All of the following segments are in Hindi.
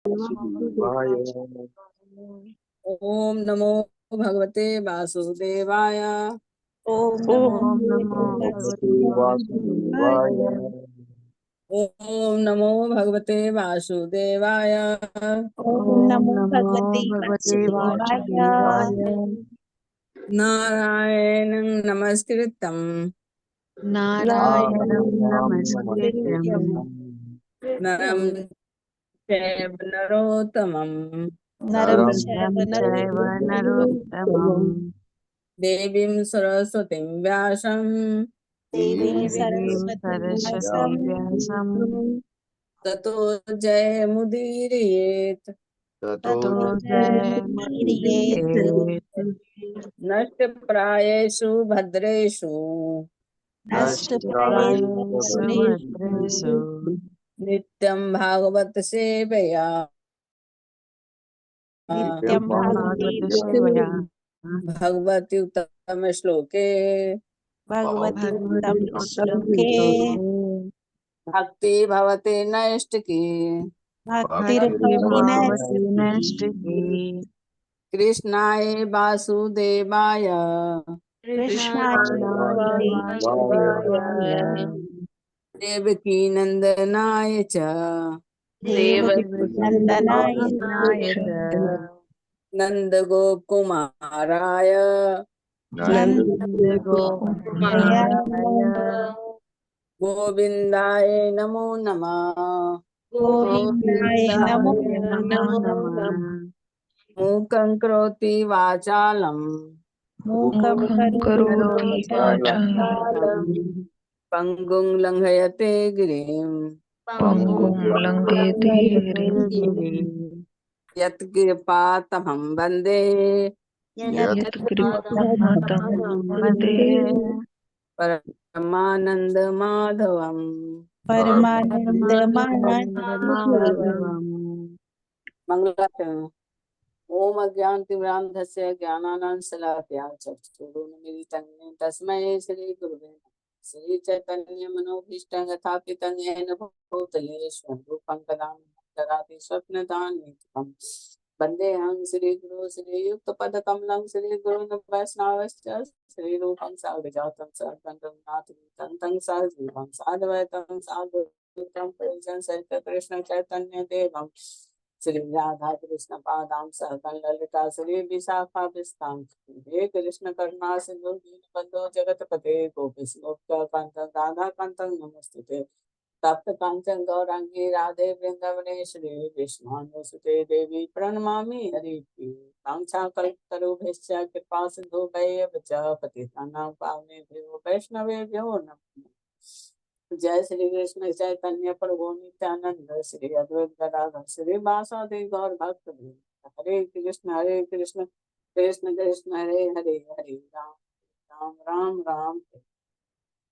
वासुदेवाय। ओम नमो भगवते वासुदेवाय। ओम ओम नमो नमो भगवते वासुदेवाय। वासुदेवाय। ओम नमो भगवते वासुदेवाय। ओम नमो भगवते भगवते वासुदेवाय। वासुदेवाय। नारायणं नमस्कृतं नारायणं नमस्कृत्यं नरं चैव नरोत्तमं नरं नरं चैव चैव नरोत्तमं देवीं सरस्वतीं व्यासं देवीं देवीं सरस्वतीं सरस्वतीं व्यासं व्यासं ततो जयमुदीरयेत्। ततो ततो जयमुदीरयेत्। नष्टप्रायेषु भद्रेषु नष्टप्रायेषु भद्रेषु नित्यं भागवत सेवया नित्यं भागवत भागवते सेवया भगवति उत्तम श्लोके भगवति उत्तम भगवति उत्तम श्लोके श्लोके भक्ति भवते नैष्टिकी भक्ति भक्तिर्भवति भगवती नैष्ठिकी। नैष्टिकी। कृष्णाय वासुदेवाय कृष्णाय वासुदेवाय वासुदेवाय देवकी नंदनाय च देवकी नंदनाय नंदनाय च नंद गोपकुमाराय नंद गोपकुमाराय गोविंदाय नमो नमः। गोविंदाय नमो गोविन्दाय नमो नमः। नमः। मूकं करोति वाचालम् मूकं करोति वाचालं पंगुं लंघयते गिरिं पङ्गुं लङ्घयते गिरिं। यत्कृपा तमहं वन्दे यत्कृपातमहं वन्दे परमानंद माधवम्। परमानंद माधव। परमानन्दमाधवम्। मंगलाचरण। ओम अज्ञानतिमिरान्धस्य ज्ञानानाञ्जनशलाकया चक्षुरुन्मीलितं येन तस्मै श्री गुरुवे नमः। श्री चैतन्य मनोभीष्टं स्थापितं येन भूतले स्वरूपं कदा ददाति स्वप्नदानमेकम्। वन्देऽहं श्रीगुरो श्रीयुक्तपदकमलं श्रीगुरुन् वैष्णवश्च श्रीरूपं साग्रजातं सहगं रघुनाथं तं सहजीवं साद्वैतं साधुतं परिजन सहित कृष्ण चैतन्य देवम् श्री राधा कृष्ण पादाम सहगण ललिता श्री विशाखा विस्तां हे कृष्ण करुणा सिंधु दीनबंधो जगतपते गोपीश राधा कांतं नमस्ते तप्त कांचन गौरांगी राधे वृंदावनेश्वरी कृष्णानुसुते देवी प्रणमामि हरिप्रिये कांक्षा कल्पतरुभ्यश्च कृपा सिंधु पतितानां पावनेभ्यो वैष्णवेभ्यो नमः। जय श्री कृष्ण चैतन्य प्रभु नित्यानंद श्री अद्वैत गदाधर श्री वासुदेव गौर भक्त हरे कृष्ण कृष्ण कृष्ण हरे हरे हरे राम राम राम राम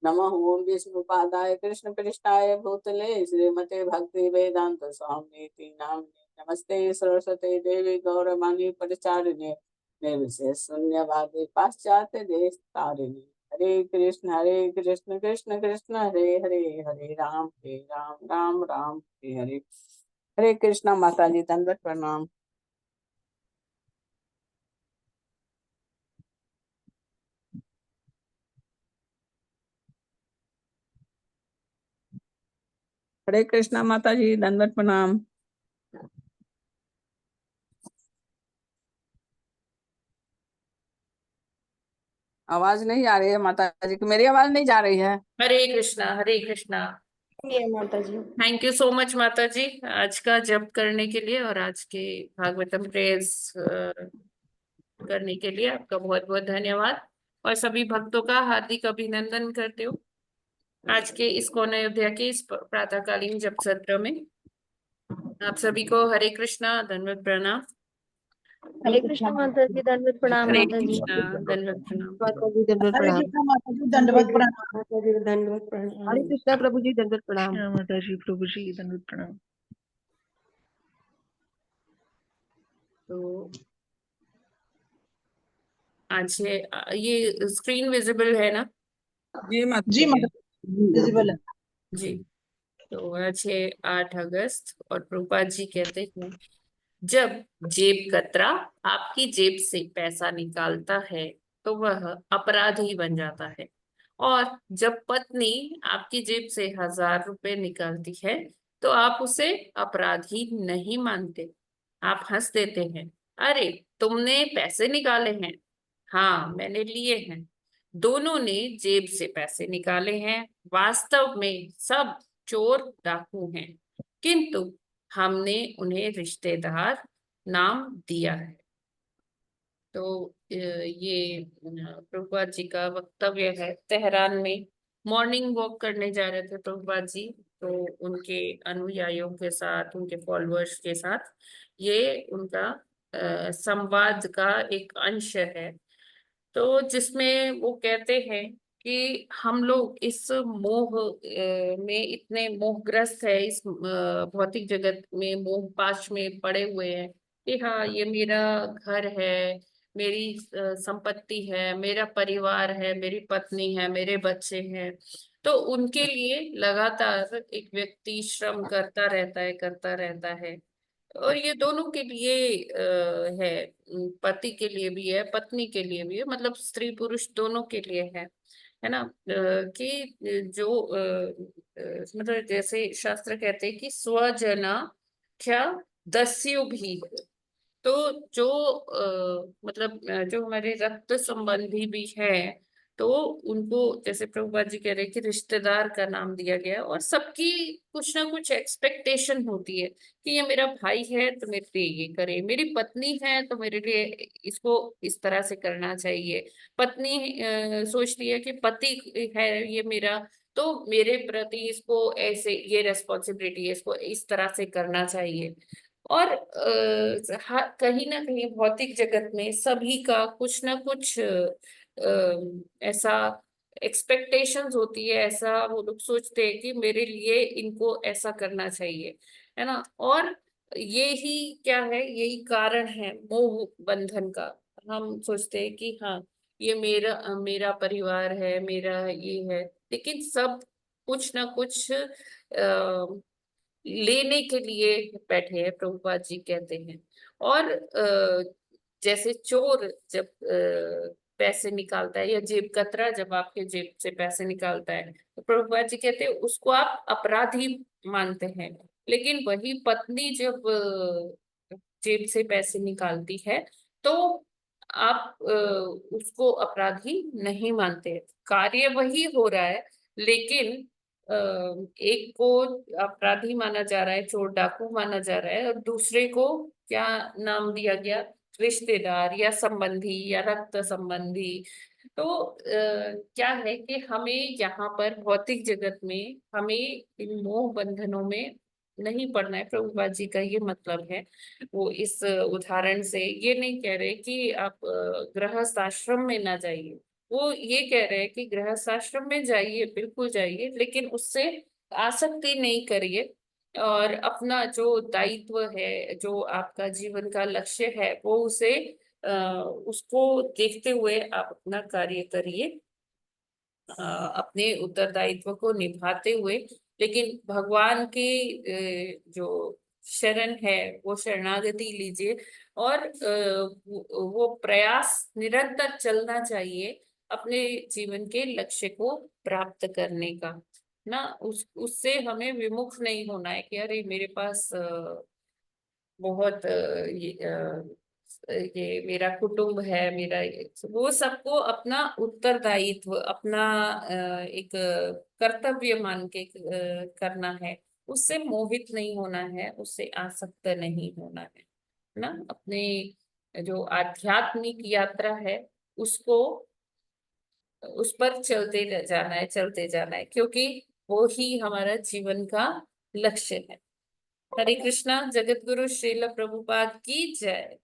नमः। ओम विष्णुपादाय कृष्ण पृष्ठाय भूतले श्रीमते भक्ति वेदांत स्वामी नामिने नमस्ते सरस्वती देवी गौरवाणी परिचारिणे निर्विशेष शून्यवादी पाश्चात्य देश तारिणे हरे कृष्ण कृष्ण कृष्ण हरे हरे हरे राम राम हरे हरे। हरे कृष्णा माता जी दंडवत प्रणाम। हरे कृष्णा माता जी दंडवत प्रणाम। आवाज नहीं आ रही है माता जी की, मेरी आवाज नहीं जा रही है। हरे कृष्णा हरे कृष्णा। माता जी। थैंक यू सो मच माता जी, आज का जप करने के लिए और आज के भागवतम प्रेयर्स करने के लिए आपका बहुत बहुत धन्यवाद और सभी भक्तों का हार्दिक अभिनंदन करते हो आज के इस्कॉन अयोध्या के इस प्रातःकालीन जप सत्र में। आप सभी को हरे कृष्णा दंडवत प्रणाम। हरे कृष्ण माता जी दंडवत प्रणाम। हरे माता जी कृष्णा दंडवत प्रणाम। माता जी दंडवत हरे प्रणाम। कृष्ण माता जी दंडवत प्रणाम। माता जी दंडवत प्रणाम। हरे कृष्णा प्रभु जी दंडवत प्रणाम। माता जी प्रभु जी दंडवत प्रणाम। तो आज ये स्क्रीन विजिबल है ना? जी माता जी जी। माता विजिबल है। जी। तो आज है 8 अगस्त और प्रभुपाद जी कहते हैं, जब जेब कतरा आपकी जेब से पैसा निकालता है तो वह अपराधी बन जाता है, और जब पत्नी आपकी जेब से 1000 रुपए निकालती है तो आप उसे अपराधी नहीं मानते। आप हंस देते हैं, अरे तुमने पैसे निकाले हैं। हाँ, मैंने लिए हैं। दोनों ने जेब से पैसे निकाले हैं। वास्तव में सब चोर डाकू हैं, किंतु हमने उन्हें रिश्तेदार नाम दिया है। तो ये प्रभुपाद जी का वक्तव्य है। तेहरान में मॉर्निंग वॉक करने जा रहे थे प्रभुपाद जी, तो उनके अनुयायियों के साथ, उनके फॉलोअर्स के साथ ये उनका संवाद का एक अंश है। तो जिसमें वो कहते हैं कि हम लोग इस मोह में इतने मोहग्रस्त है, इस भौतिक जगत में मोह पाश में पड़े हुए हैं कि हाँ, ये मेरा घर है, मेरी संपत्ति है, मेरा परिवार है, मेरी पत्नी है, मेरे बच्चे हैं। तो उनके लिए लगातार एक व्यक्ति श्रम करता रहता है। और ये दोनों के लिए है, पति के लिए भी है, पत्नी के लिए भी है, मतलब स्त्री पुरुष दोनों के लिए है ना। कि जो मतलब जैसे शास्त्र कहते हैं कि स्वजना क्या दस्यु भी। तो जो मतलब जो हमारे रक्त संबंधी भी हैं, तो उनको जैसे प्रभुपाद जी कह रहे हैं कि रिश्तेदार का नाम दिया गया, और सबकी कुछ ना कुछ एक्सपेक्टेशन होती है कि ये मेरा भाई है तो मेरे लिए ये करे, मेरी पत्नी है तो मेरे लिए इसको इस तरह से करना चाहिए। पत्नी सोचती है कि पति है ये मेरा, तो मेरे प्रति इसको ऐसे, ये रेस्पॉन्सिबिलिटी है, इसको इस तरह से करना चाहिए। और कहीं ना कहीं भौतिक जगत में सभी का कुछ ना कुछ ऐसा एक्सपेक्टेशंस होती है, ऐसा वो लोग सोचते हैं कि मेरे लिए इनको ऐसा करना चाहिए, है ना। और ये ही क्या है, यही कारण है मोह बंधन का। हम सोचते हैं कि हाँ, ये मेरा मेरा परिवार है, मेरा ये है, लेकिन सब कुछ ना कुछ लेने के लिए बैठे हैं, प्रभुपाद जी कहते हैं। और जैसे चोर जब पैसे निकालता है, या जेब कतरा जब आपके जेब से पैसे निकालता है, तो प्रभुपाद जी कहते हैं उसको आप अपराधी मानते हैं। लेकिन वही पत्नी जब जेब से पैसे निकालती है तो आप उसको अपराधी नहीं मानते। कार्य वही हो रहा है, लेकिन अ, एक को अपराधी माना जा रहा है, चोर डाकू माना जा रहा है, और दूसरे को क्या नाम दिया गया, रिश्तेदार या संबंधी या रक्त संबंधी। तो क्या है कि हमें यहाँ पर भौतिक जगत में हमें इन मोह बंधनों में नहीं पड़ना है। प्रभुपाद जी का ये मतलब है। वो इस उदाहरण से ये नहीं कह रहे कि आप गृहस्थ आश्रम में ना जाइए, वो ये कह रहे हैं कि गृहस्थ आश्रम में जाइए, बिल्कुल जाइए, लेकिन उससे आसक्ति नहीं करिए, और अपना जो दायित्व है, जो आपका जीवन का लक्ष्य है, वो उसे उसको देखते हुए आप अपना कार्य करिए, अपने उत्तरदायित्व को निभाते हुए। लेकिन भगवान की जो शरण है, वो शरणागति लीजिए, और वो प्रयास निरंतर चलना चाहिए अपने जीवन के लक्ष्य को प्राप्त करने का ना। उससे हमें विमुख नहीं होना है कि अरे मेरे पास बहुत ये मेरा कुटुंब है, मेरा वो सबको अपना उत्तरदायित्व, अपना एक कर्तव्य मान के करना है। उससे मोहित नहीं होना है, उससे आसक्त नहीं होना है ना। अपने जो आध्यात्मिक यात्रा है उसको, उस पर जाना है, चलते जाना है, क्योंकि वो ही हमारा जीवन का लक्ष्य है। हरे कृष्णा। जगत गुरु श्रील प्रभुपाद की जय।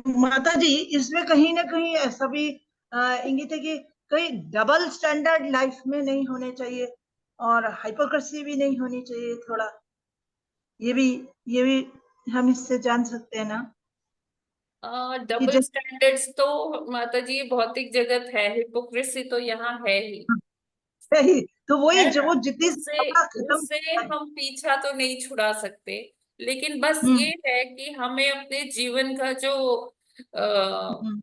माता जी, इसमें कहीं ना कहीं ऐसा भी इंगित है कि कहीं डबल स्टैंडर्ड लाइफ में नहीं होने चाहिए, और हाइपोक्रेसी भी नहीं होनी चाहिए थोड़ा। ये भी ये भी हम इससे जान सकते हैं ना कि डबल स्टैंडर्ड्स तो माता जी भौतिक जगत है, हिपोक्रेसी तो यहाँ है ही। सही तो वही है जो ना, वो जितनी उससे सत्ता खत्म उससे हम पीछा तो नहीं छुड़ा सकते, लेकिन बस हम्म, ये है कि हमें अपने जीवन का अ, हम्म,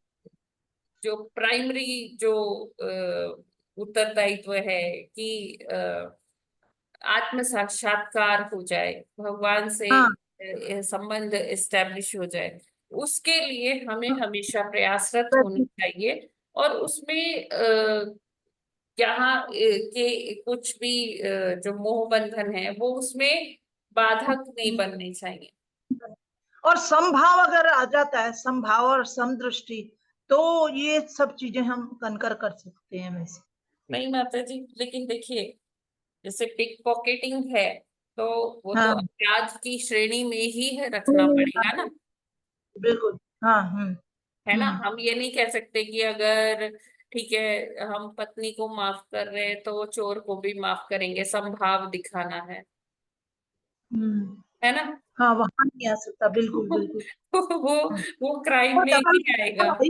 जो प्राइमरी जो उत्तरदायित्व है कि आत्म साक्षात्कार हो जाए, भगवान से हाँ संबंध एस्टेब्लिश हो जाए, उसके लिए हमें हाँ, हमेशा प्रयासरत होना प्रति- चाहिए। और उसमें यहाँ के कुछ भी जो मोह बंधन है वो उसमें बाधक नहीं बनने चाहिए। और समभाव अगर आ जाता है, समभाव और समदृष्टि, तो ये सब चीजें हम कनकर कर सकते हैं वैसे। नहीं माता जी, लेकिन देखिए, जैसे पिक पॉकेटिंग है तो वो तो हाँ अपराध की श्रेणी में ही है, रखना पड़ेगा ना, बिल्कुल। हाँ है ना। हम्म, हम ये नहीं कह सकते कि अगर ठीक है हम पत्नी को माफ कर रहे हैं तो चोर को भी माफ करेंगे, समभाव दिखाना हम्म, है ना। हाँ वहां नहीं आ सकता, बिल्कुल बिल्कुल। वो वो क्राइम वो में डबल, ही आएगा। वही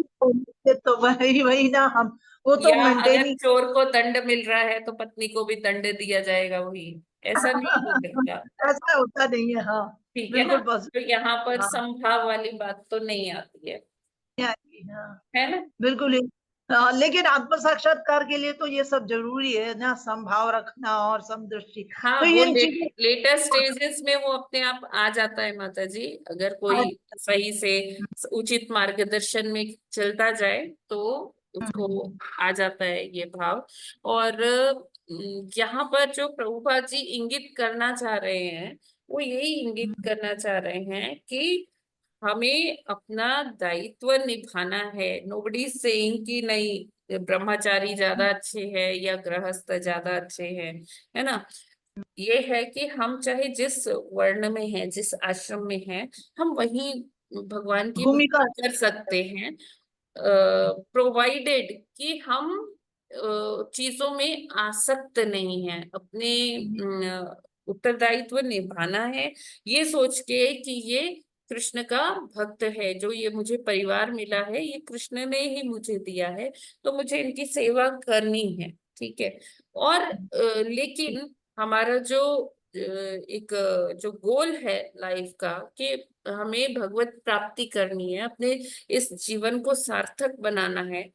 तो वही वही ना, हम वो तो या मेंटेन अगर ही चोर को दंड मिल रहा है तो पत्नी को भी दंड दिया जाएगा, वही ऐसा नहीं हो सकता। ऐसा होता नहीं है। हाँ ठीक है ना, बिल्कुल बस। तो यहाँ पर हाँ समभाव वाली बात तो नहीं आती नहीं आएगी, हाँ है ना। बिल्कुल ही। लेकिन आत्म साक्षात्कार के लिए तो ये सब जरूरी है ना, समभाव रखना और समदृष्टि, हाँ, तो वो ये चीजें लेटर स्टेजेस में वो अपने आप आ जाता है माता जी, अगर कोई सही से उचित मार्गदर्शन में चलता जाए तो उसको आ जाता है ये भाव। और यहाँ पर जो प्रभुपाद जी इंगित करना चाह रहे हैं वो यही इंगित करना चाह रहे हैं कि हमें अपना दायित्व निभाना है। नोबडी सेइंग कि नहीं ब्रह्मचारी ज्यादा अच्छे हैं या गृहस्थ ज्यादा अच्छे हैं, है ना। ये है कि हम चाहे जिस वर्ण में हैं, जिस आश्रम में हैं, हम वहीं भगवान की भूमिका। भक्ति कर सकते हैं, प्रोवाइडेड कि हम चीजों में आसक्त नहीं हैं। अपने उत्तरदायित्व निभाना है ये सोच के कि ये कृष्ण का भक्त है, जो ये मुझे परिवार मिला है ये कृष्ण ने ही मुझे दिया है, तो मुझे इनकी सेवा करनी है, ठीक है। और लेकिन हमारा जो एक जो गोल है लाइफ का कि हमें भगवत प्राप्ति करनी है, अपने इस जीवन को सार्थक बनाना है,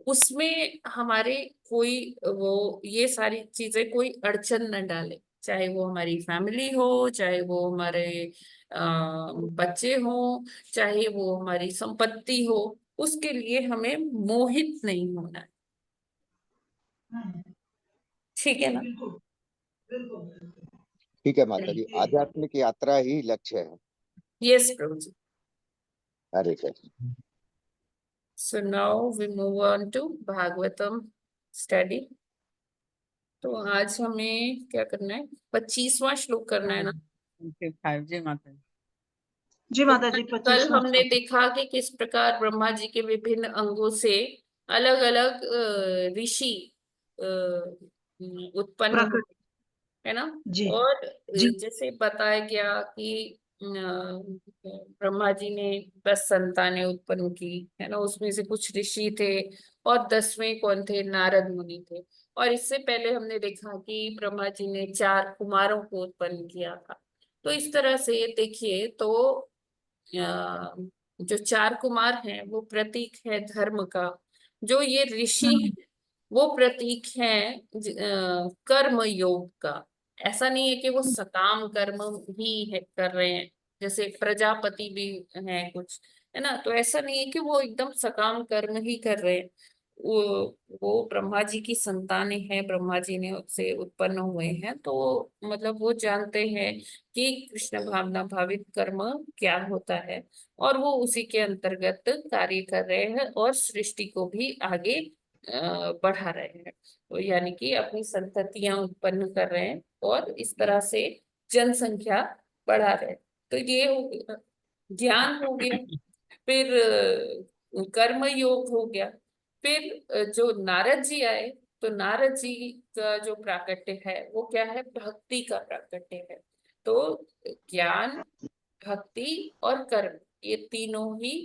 उसमें हमारे कोई वो ये सारी चीजें कोई अड़चन न डाले, चाहे वो हमारी फैमिली हो, चाहे वो हमारे बच्चे हो, चाहे वो हमारी संपत्ति हो, उसके लिए हमें मोहित नहीं होना है, ठीक है ना। बिल्कुल बिल्कुल। ठीक है माता जी, आध्यात्मिक यात्रा ही लक्ष्य है। Yes Prabhu ji. Hare Krishna. So now we move on to Bhagavatam study. तो आज हमें क्या करना है, 25वां श्लोक करना है ना। 25 जी माता जी। जी तो माता जी, कल 25वां हमने श्लोक। देखा कि किस प्रकार ब्रह्मा जी के विभिन्न अंगों से अलग अलग ऋषि उत्पन्न प्रकट। हुए, है ना। जी और जी। जैसे बताया गया कि ब्रह्मा जी ने 10 संतानें उत्पन्न की, है ना, उसमें से कुछ ऋषि थे और 10वें कौन थे, नारद मुनि थे। और इससे पहले हमने देखा कि ब्रह्मा जी ने 4 कुमारों को उत्पन्न किया था। तो इस तरह से देखिए तो जो 4 कुमार हैं वो प्रतीक है धर्म का, जो ये ऋषि हैं वो प्रतीक है कर्म योग का। ऐसा नहीं है कि वो सकाम कर्म ही है कर रहे हैं, जैसे प्रजापति भी है कुछ, है ना, तो ऐसा नहीं है कि वो एकदम सकाम कर्म ही कर रहे हैं। वो ब्रह्मा जी की संतानें हैं, ब्रह्मा जी ने उससे उत्पन्न हुए हैं, तो मतलब वो जानते हैं कि कृष्ण भावना भावित कर्म क्या होता है, और वो उसी के अंतर्गत कार्य कर रहे हैं और सृष्टि को भी आगे बढ़ा रहे हैं, तो यानी कि अपनी संततियां उत्पन्न कर रहे हैं और इस तरह से जनसंख्या बढ़ा रहे हैं। तो ये हो गया, ज्ञान हो गया। फिर कर्म योग हो गया। फिर जो नारद जी आए, तो नारद जी का जो प्राकट्य है वो क्या है, भक्ति का प्राकट्य है। तो ज्ञान, भक्ति और कर्म, ये तीनों ही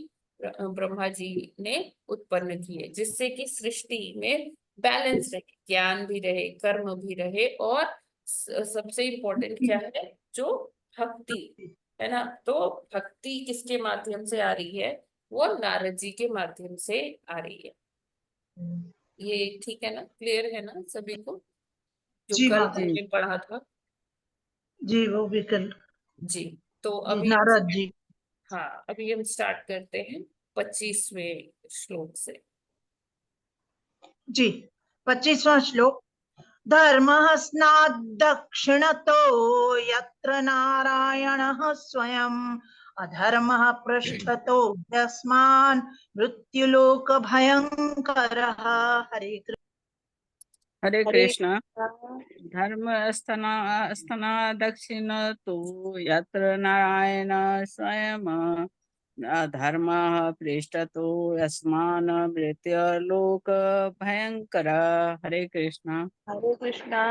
ब्रह्मा जी ने उत्पन्न किए, जिससे कि सृष्टि में बैलेंस रहे, ज्ञान भी रहे, कर्म भी रहे, और सबसे इम्पोर्टेंट क्या है, जो भक्ति है ना। तो भक्ति किसके माध्यम से आ रही है, वो नारद जी के माध्यम से आ रही है। ये ठीक है ना, क्लियर है ना सभी को, जो जी कल माता हमने पढ़ा था। जी, वो भी कल जी, तो जी अभी नारद जी। हाँ, अभी हम स्टार्ट करते हैं 25वें श्लोक से। जी, 25वां श्लोक। धर्मः स्नात् दक्षिणतो यत्र नारायणः स्वयं, अधर्मः पृष्ठतो यस्मान् मृत्युलोक भयंकरः। हरे कृष्ण। हरे हरे कृष्ण। धर्म स्तना दक्षिण तो यत्र नारायण स्वयं, अधर्म पृष्ठतो यस्मान् मृत्युलोक भयंकर। हरे कृष्ण। हरे कृष्णा।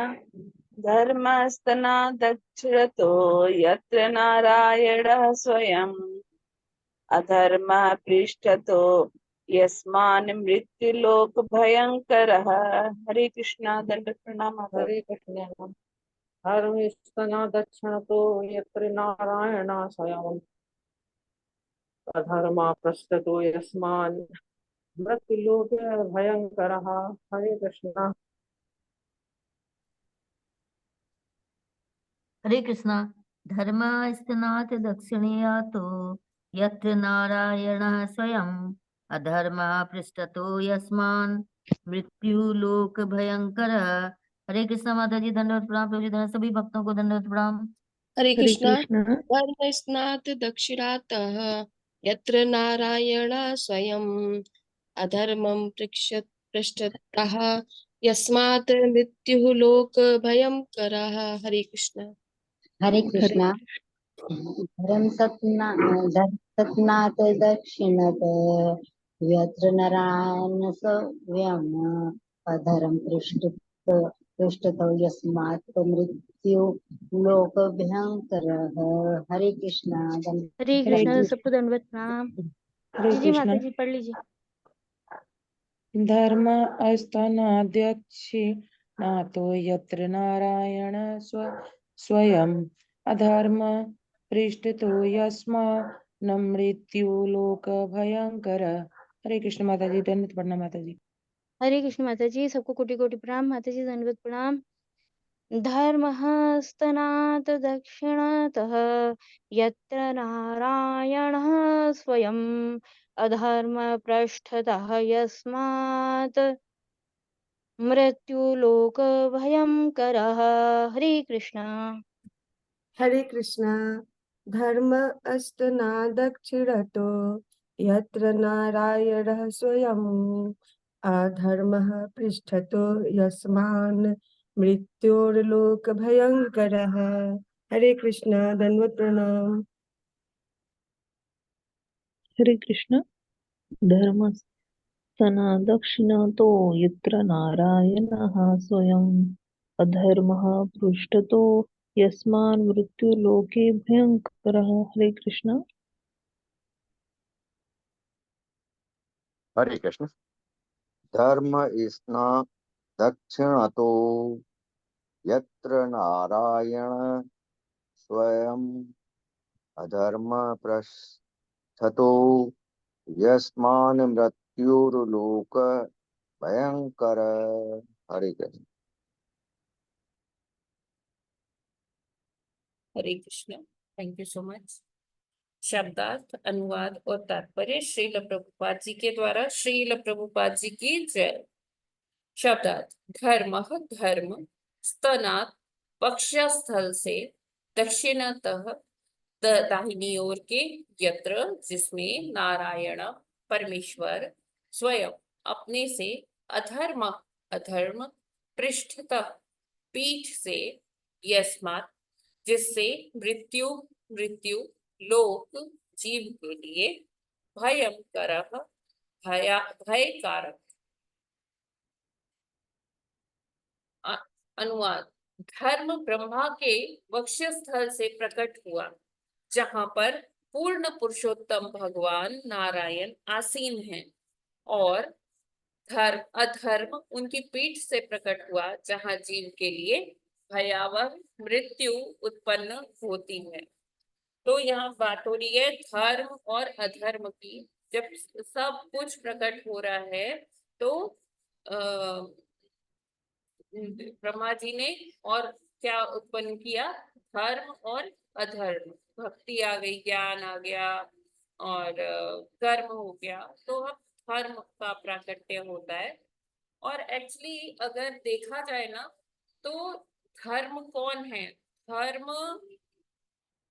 धर्मस्तना दक्षिणतो यत्र नारायणः स्वयं, अधर्मः पृष्ठतो यस्मान् मृत्युलोक भयंकरः। हरे कृष्णा। दंड प्रणाम। हरे कृष्ण। धर्मस्तन दक्षिण तो यत्र नारायण स्वयं, अधर्मा पृष्ठतो यस्मान् मृत्युलोक भयंकरः। हरे कृष्ण। हरे कृष्णा। धर्मस्तनात् दक्षिणेयातो यत्र नारायणः स्वयं, अधर्मः पृष्ठतो यस्मान् मृत्युलोक भयंकरः। हरे कृष्णा माता जी, दंडवत प्रणाम प्रभु जी, दंडवत सभी भक्तों को दंडवत प्रणाम। हरे हरे कृष्णा। कृष्ण। धर्मस्नात् दक्षिणातः यत्र नारायणः स्वयं, अधर्मं पृष्ठतः यस्मात् मृत्युः लोक भयंकरः। हरे कृष्णा। हरे हरे कृष्णा। धर्म सत्नाथ दक्षिणत यत्र नारायण स्वयं, अधर्म पृष्ठतो यस्मात् मृत्यु लोक भयंकर। हरे कृष्णा। हरे हरे कृष्णा। कृष्ण। सबको दंडवत प्रणाम। हरे जी माता कृष्ण। जी, पढ़ लीजिए। धर्म अस्तनाद्यक्षिणातो यत्र नारायण स्वयं, अधर्म पृष्ठतो यस्मान् मृत्युलोक भयंकर। हरे कृष्ण माता जी, दंडवत प्रणाम माता जी। हरे कृष्ण माता जी, सबको कोटि कोटि प्रणाम। माता जी, दंडवत प्रणाम। धर्मः स्तनात् दक्षिणतः यत्र नारायणः स्वयं, अधर्म पृष्ठतः यस्मात् मृत्युलोक भयंकरः। हरे कृष्णा। हरे कृष्णा। धर्म अस्तना दक्षिणतो यत्र नारायणः स्वयं, अधर्मः पृष्ठतो यस्मान् मृत्योर्लोक भयंकरः। हरे कृष्णा। दंडवत प्रणाम। हरे कृष्ण। धर्मस्थना दक्षिणतो यत्र नारायणः स्वयं, अधर्मः पृष्ठतो यस्मान् मृत्युलोके भयंकरः। हरे कृष्ण। हरे कृष्ण। धर्म स्ना दक्षिणतो यत्र नारायण स्वयं, अधर्म पृष्ठतो यस्मान् मृत्युर्लोक भयंकर। Hare Krishna. Hare Krishna. Thank you so much. शब्दार्थ, अनुवाद और तात्पर्य श्रील प्रभुपाद जी के द्वारा। श्रील प्रभुपाद जी की जय। शब्दार्थ। धर्म, धर्म स्तनात् वक्षस्थल से, दक्षिणतः दाहिनी ओर के, यत्र जिसमें, नारायण परमेश्वर, स्वयं अपने से, अधर्म अधर्म, पृष्ठतः पीठ से, यस्मात् जिससे, मृत्यु मृत्यु, लोक जीव के लिए, भयंकर भयकारक। अनुवाद। धर्म ब्रह्मा के वक्षस्थल से प्रकट हुआ, जहां पर पूर्ण पुरुषोत्तम भगवान नारायण आसीन हैं, और धर्म अधर्म उनकी पीठ से प्रकट हुआ, जहां जीव के लिए भयावह मृत्यु उत्पन्न होती है। तो यहाँ बात हो रही है धर्म और अधर्म की। जब सब कुछ प्रकट हो रहा है तो ब्रह्मा जी ने और क्या उत्पन्न किया, धर्म और अधर्म। भक्ति आ गई, ज्ञान आ गया और कर्म हो गया, तो अब धर्म का प्राकट्य होता है। और एक्चुअली अगर देखा जाए ना, तो धर्म कौन है? धर्म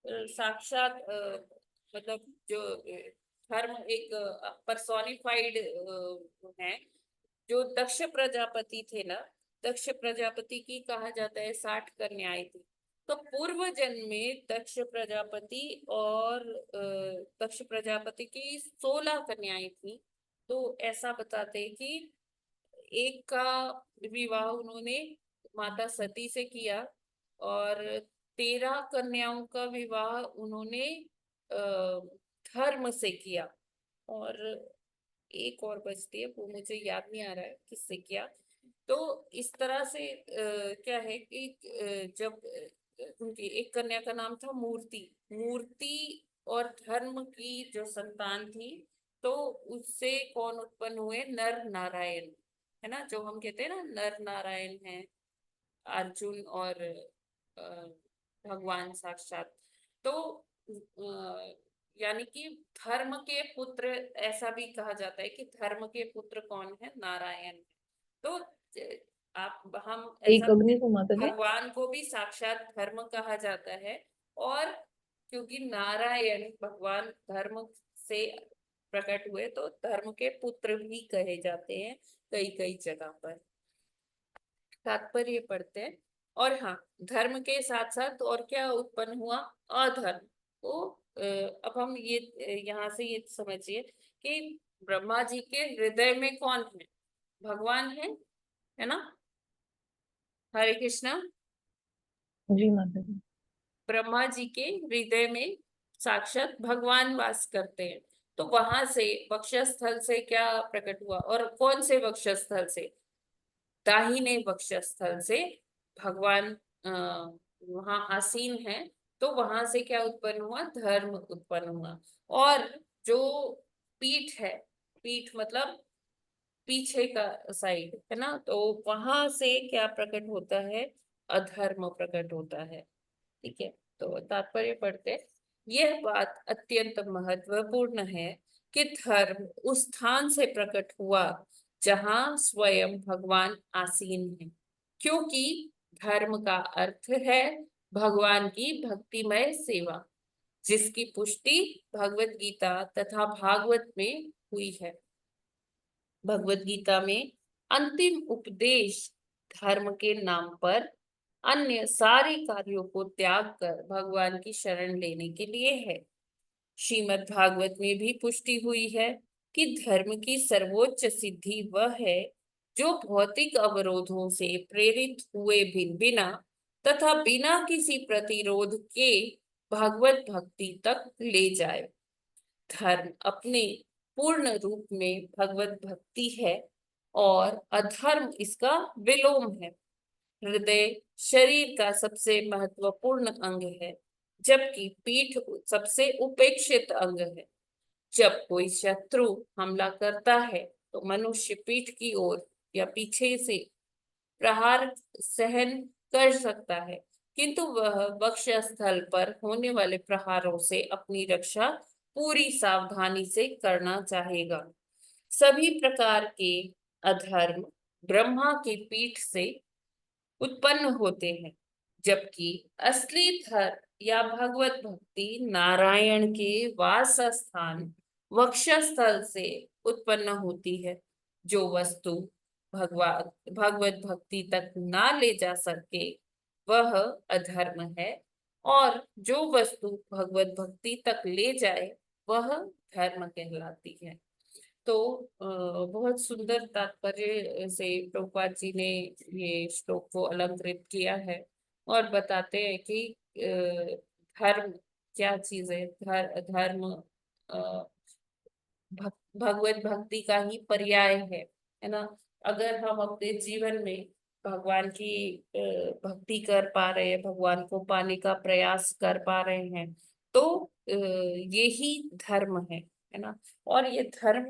साक्षात मतलब जो धर्म एक पर्सोनिफाइड है। जो दक्ष प्रजापति थे ना, दक्ष प्रजापति की कहा जाता है 60 कन्याएं थी। तो पूर्व जन्म में दक्ष प्रजापति और दक्ष प्रजापति की 16 कन्याएं थी। तो ऐसा बताते हैं कि एक का विवाह उन्होंने माता सती से किया और 13 कन्याओं का विवाह उन्होंने धर्म से किया, और एक और बचती है, वो मुझे याद नहीं आ रहा है किससे किया। तो इस तरह से क्या है कि जब उनकी एक कन्या का नाम था मूर्ति, मूर्ति और धर्म की जो संतान थी, तो उससे कौन उत्पन्न हुए? नर नारायण, है ना, जो हम कहते हैं ना नर नारायण है, अर्जुन और भगवान साक्षात। तो यानी कि धर्म के पुत्र, ऐसा भी कहा जाता है कि धर्म के पुत्र कौन है? नारायण। तो आप हम एक ऐसा अग्नि को माता जी। भगवान को भी साक्षात धर्म कहा जाता है, और क्योंकि नारायण भगवान धर्म से प्रकट हुए, तो धर्म के पुत्र भी कहे जाते हैं कई कई जगह पर। तात्पर्य पढ़ते हैं। और हाँ, धर्म के साथ साथ और क्या उत्पन्न हुआ? अधर्म। तो अब हम ये यहाँ से ये समझिए कि ब्रह्मा जी के हृदय में कौन है? भगवान है ना? हरे कृष्णा। जी माता जी। ब्रह्मा जी के हृदय में साक्षात भगवान वास करते हैं। तो वहां से वक्षस्थल से क्या प्रकट हुआ? और कौन से वक्षस्थल से? दाहिने वक्षस्थल से भगवान वहां आसीन है। तो वहां से क्या उत्पन्न हुआ? धर्म उत्पन्न हुआ। और जो पीठ है, पीठ मतलब पीछे का साइड, है ना, तो वहां से क्या प्रकट होता है? अधर्म प्रकट होता है। ठीक है, तो तात्पर्य पढ़ते हैं। यह बात अत्यंत महत्वपूर्ण है कि धर्म उस स्थान से प्रकट हुआ जहां स्वयं भगवान आसीन है, क्योंकि धर्म का अर्थ है भगवान की भक्तिमय सेवा, जिसकी पुष्टि भगवत गीता तथा भागवत में हुई है। भगवत गीता में अंतिम उपदेश धर्म के नाम पर अन्य सारे कार्यों को त्याग कर भगवान की शरण लेने के लिए है। श्रीमद् भागवत में भी पुष्टि हुई है कि धर्म की सर्वोच्च सिद्धि वह है जो भौतिक अवरोधों से प्रेरित हुए बिना तथा बिना किसी प्रतिरोध के भगवत भक्ति तक ले जाए। धर्म अपने पूर्ण रूप में भगवत भक्ति है और अधर्म इसका विलोम है। हृदय शरीर का सबसे महत्वपूर्ण अंग है, जबकि पीठ सबसे उपेक्षित अंग है। जब कोई शत्रु हमला करता है तो मनुष्य पीठ की ओर या पीछे से प्रहार सहन कर सकता है, किंतु वह वक्षस्थल पर होने वाले प्रहारों से अपनी रक्षा पूरी सावधानी से करना चाहेगा। सभी प्रकार के अधर्म ब्रह्मा की पीठ से उत्पन्न होते हैं, जबकि असली धर्म या भगवत भक्ति नारायण के वास स्थान वक्षस्थल से उत्पन्न होती है। जो वस्तु भगवान भगवत भक्ति तक ना ले जा सके वह अधर्म है, और जो वस्तु भगवत भक्ति तक ले जाए वह धर्म कहलाती है। तो बहुत सुंदर तात्पर्य से प्रभुपाद जी ने ये श्लोक को अलंकृत किया है और बताते हैं कि धर्म क्या चीज है। धर्म भगवत भक्ति का ही पर्याय है। है ना। अगर हम अपने जीवन में भगवान की भक्ति कर पा रहे हैं, भगवान को पाने का प्रयास कर पा रहे हैं, तो ये ही धर्म है ना। और ये धर्म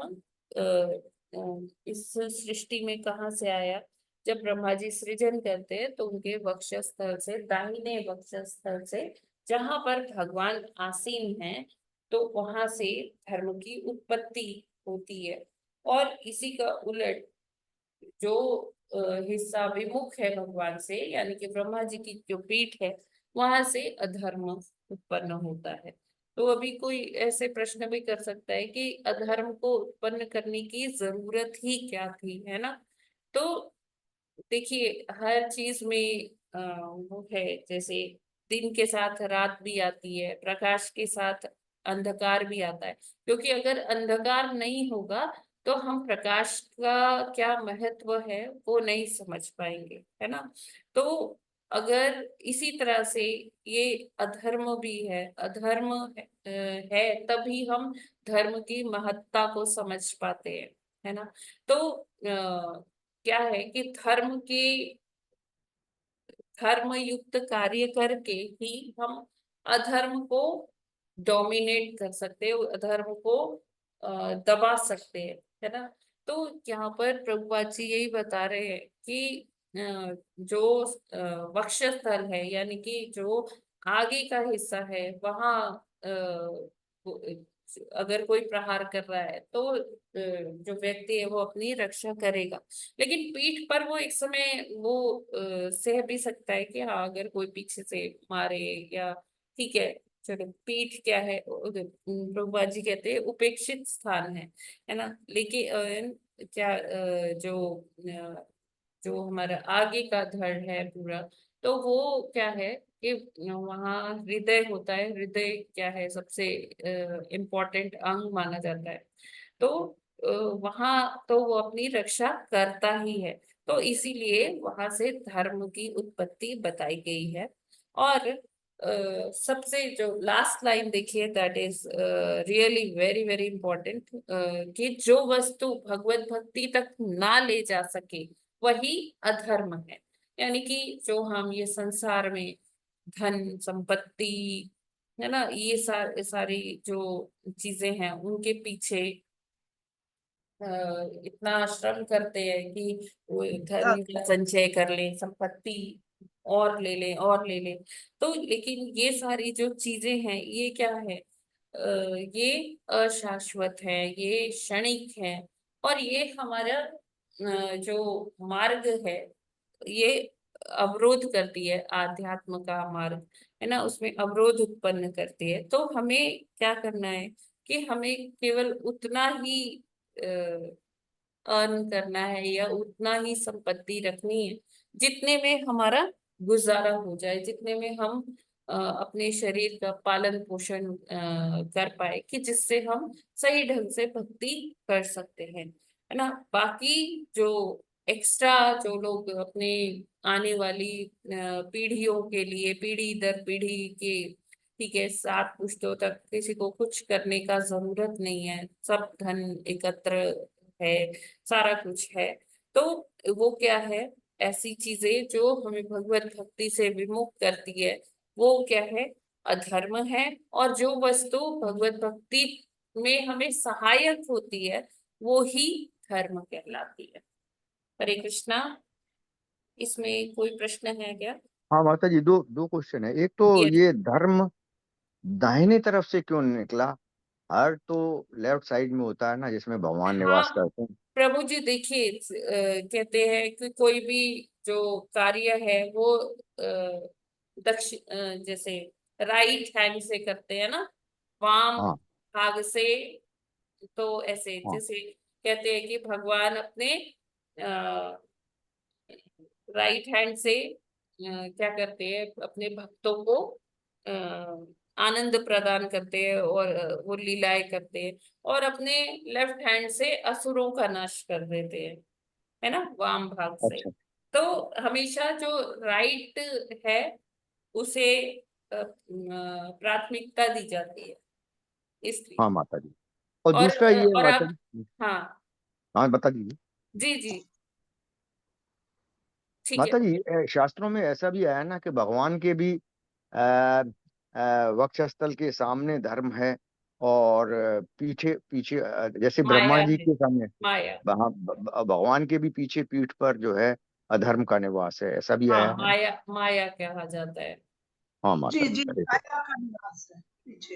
इस सृष्टि में कहाँ से आया? जब ब्रह्मा जी सृजन करते हैं तो उनके वक्षस्थल से, दाहिने वक्षस्थल से, जहां पर भगवान आसीन हैं, तो वहां से धर्म की उत्पत्ति होती है। और इसी का उलट जो हिस्सा विमुख है भगवान से, यानी कि ब्रह्मा जी की जो पीठ है, वहां से अधर्म उत्पन्न होता है। तो अभी कोई ऐसे प्रश्न भी कर सकता है कि अधर्म को उत्पन्न करने की जरूरत ही क्या थी, है ना। तो देखिए, हर चीज में वो है, जैसे दिन के साथ रात भी आती है, प्रकाश के साथ अंधकार भी आता है। क्योंकि अगर अंधकार नहीं होगा तो हम प्रकाश का क्या महत्व है वो नहीं समझ पाएंगे, है ना। तो अगर इसी तरह से ये अधर्म भी है, अधर्म है, तभी हम धर्म की महत्ता को समझ पाते हैं, है ना। तो क्या है कि धर्म युक्त कार्य करके ही हम अधर्म को डोमिनेट कर सकते हैं, अधर्म को दबा सकते हैं, है ना। तो यहाँ पर प्रभुपाद जी यही बता रहे हैं कि जो वक्षस्थल है, यानी कि जो आगे का हिस्सा है, वहाँ अगर कोई प्रहार कर रहा है तो जो व्यक्ति है वो अपनी रक्षा करेगा। लेकिन पीठ पर वो एक समय वो सह भी सकता है कि हाँ, अगर कोई पीछे से मारे या, ठीक है, चलो, पीठ क्या है, प्रभुपाद जी कहते हैं उपेक्षित स्थान है ना। लेकिन क्या जो हमारा आगे का धड़ है पूरा, तो वो क्या है कि वहाँ हृदय होता है। हृदय क्या है, सबसे इम्पोर्टेंट अंग माना जाता है। तो वहाँ तो वो अपनी रक्षा करता ही है। तो इसीलिए वहां से धर्म की उत्पत्ति बताई गई है। और सबसे जो लास्ट लाइन देखिए, that is really very very important, कि जो वस्तु भगवत भक्ति तक ना ले जा सके वही अधर्म है। यानी कि जो हम ये संसार में धन संपत्ति, है ना, ये सारी जो चीजें हैं उनके पीछे इतना श्रम करते हैं कि वो धन का संचय कर ले, संपत्ति और ले ले और ले ले। तो लेकिन ये सारी जो चीजें हैं ये क्या है, ये अशाश्वत है, ये क्षणिक है। और ये हमारा जो मार्ग है, ये अवरोध करती है, आध्यात्म का मार्ग, है ना, उसमें अवरोध उत्पन्न करती है। तो हमें क्या करना है कि हमें केवल उतना ही अर्न करना है या उतना ही संपत्ति रखनी है जितने में हमारा गुजारा हो जाए, जितने में हम अपने शरीर का पालन पोषण कर पाए, कि जिससे हम सही ढंग से भक्ति कर सकते हैं, है ना। बाकी जो एक्स्ट्रा, जो लोग अपने आने वाली पीढ़ियों के लिए, पीढ़ी दर पीढ़ी के, ठीक है, 7 पुश्तों तक किसी को कुछ करने का जरूरत नहीं है, सब धन एकत्र है, सारा कुछ है। तो वो क्या है, ऐसी चीजें जो हमें भगवत भक्ति से विमुख करती है, वो क्या है, अधर्म है। और जो वस्तु भगवत भक्ति में हमें सहायक होती है वो ही धर्म कहलाती है। हरे कृष्णा। इसमें कोई प्रश्न है क्या? हाँ माता जी, दो दो क्वेश्चन है। एक तो Yes. ये धर्म दाहिने तरफ से क्यों निकला? हर तो लेफ्ट साइड में होता है ना, जिसमें भगवान निवास हाँ करते हैं। प्रभु जी, देखिए, कहते हैं कि कोई भी जो कार्य है वो जैसे राइट हैंड से करते हैं ना, वाम हाँ भाग से। तो ऐसे हाँ जैसे कहते हैं कि भगवान अपने राइट हैंड से क्या करते हैं, अपने भक्तों को आनंद प्रदान करते हैं और वो लीलाएं करते हैं। और अपने लेफ्ट हैंड से असुरों का नाश कर देते हैं, है ना, वाम भाग से। अच्छा। तो हमेशा जो राइट है उसे प्राथमिकता दी जाती है, इसलिए। हाँ माता जी। और और दूसरा ये और माता आप, जी। हाँ, हाँ बता दीजिए। जी जी ठीक है। माता जी, शास्त्रों में ऐसा भी आया ना कि भगवान के भी आ, वक्षस्थल के सामने धर्म है, और पीछे पीछे जैसे ब्रह्मा माया जी है, के सामने, माया। भगवान के भी पीछे पीठ पर जो है अधर्म का निवास है, ऐसा भी हाँ, आया है। माया माया कहा जाता है। हाँ जी माता जी, जी, हरे कृष्ण। माया का निवास है पीछे।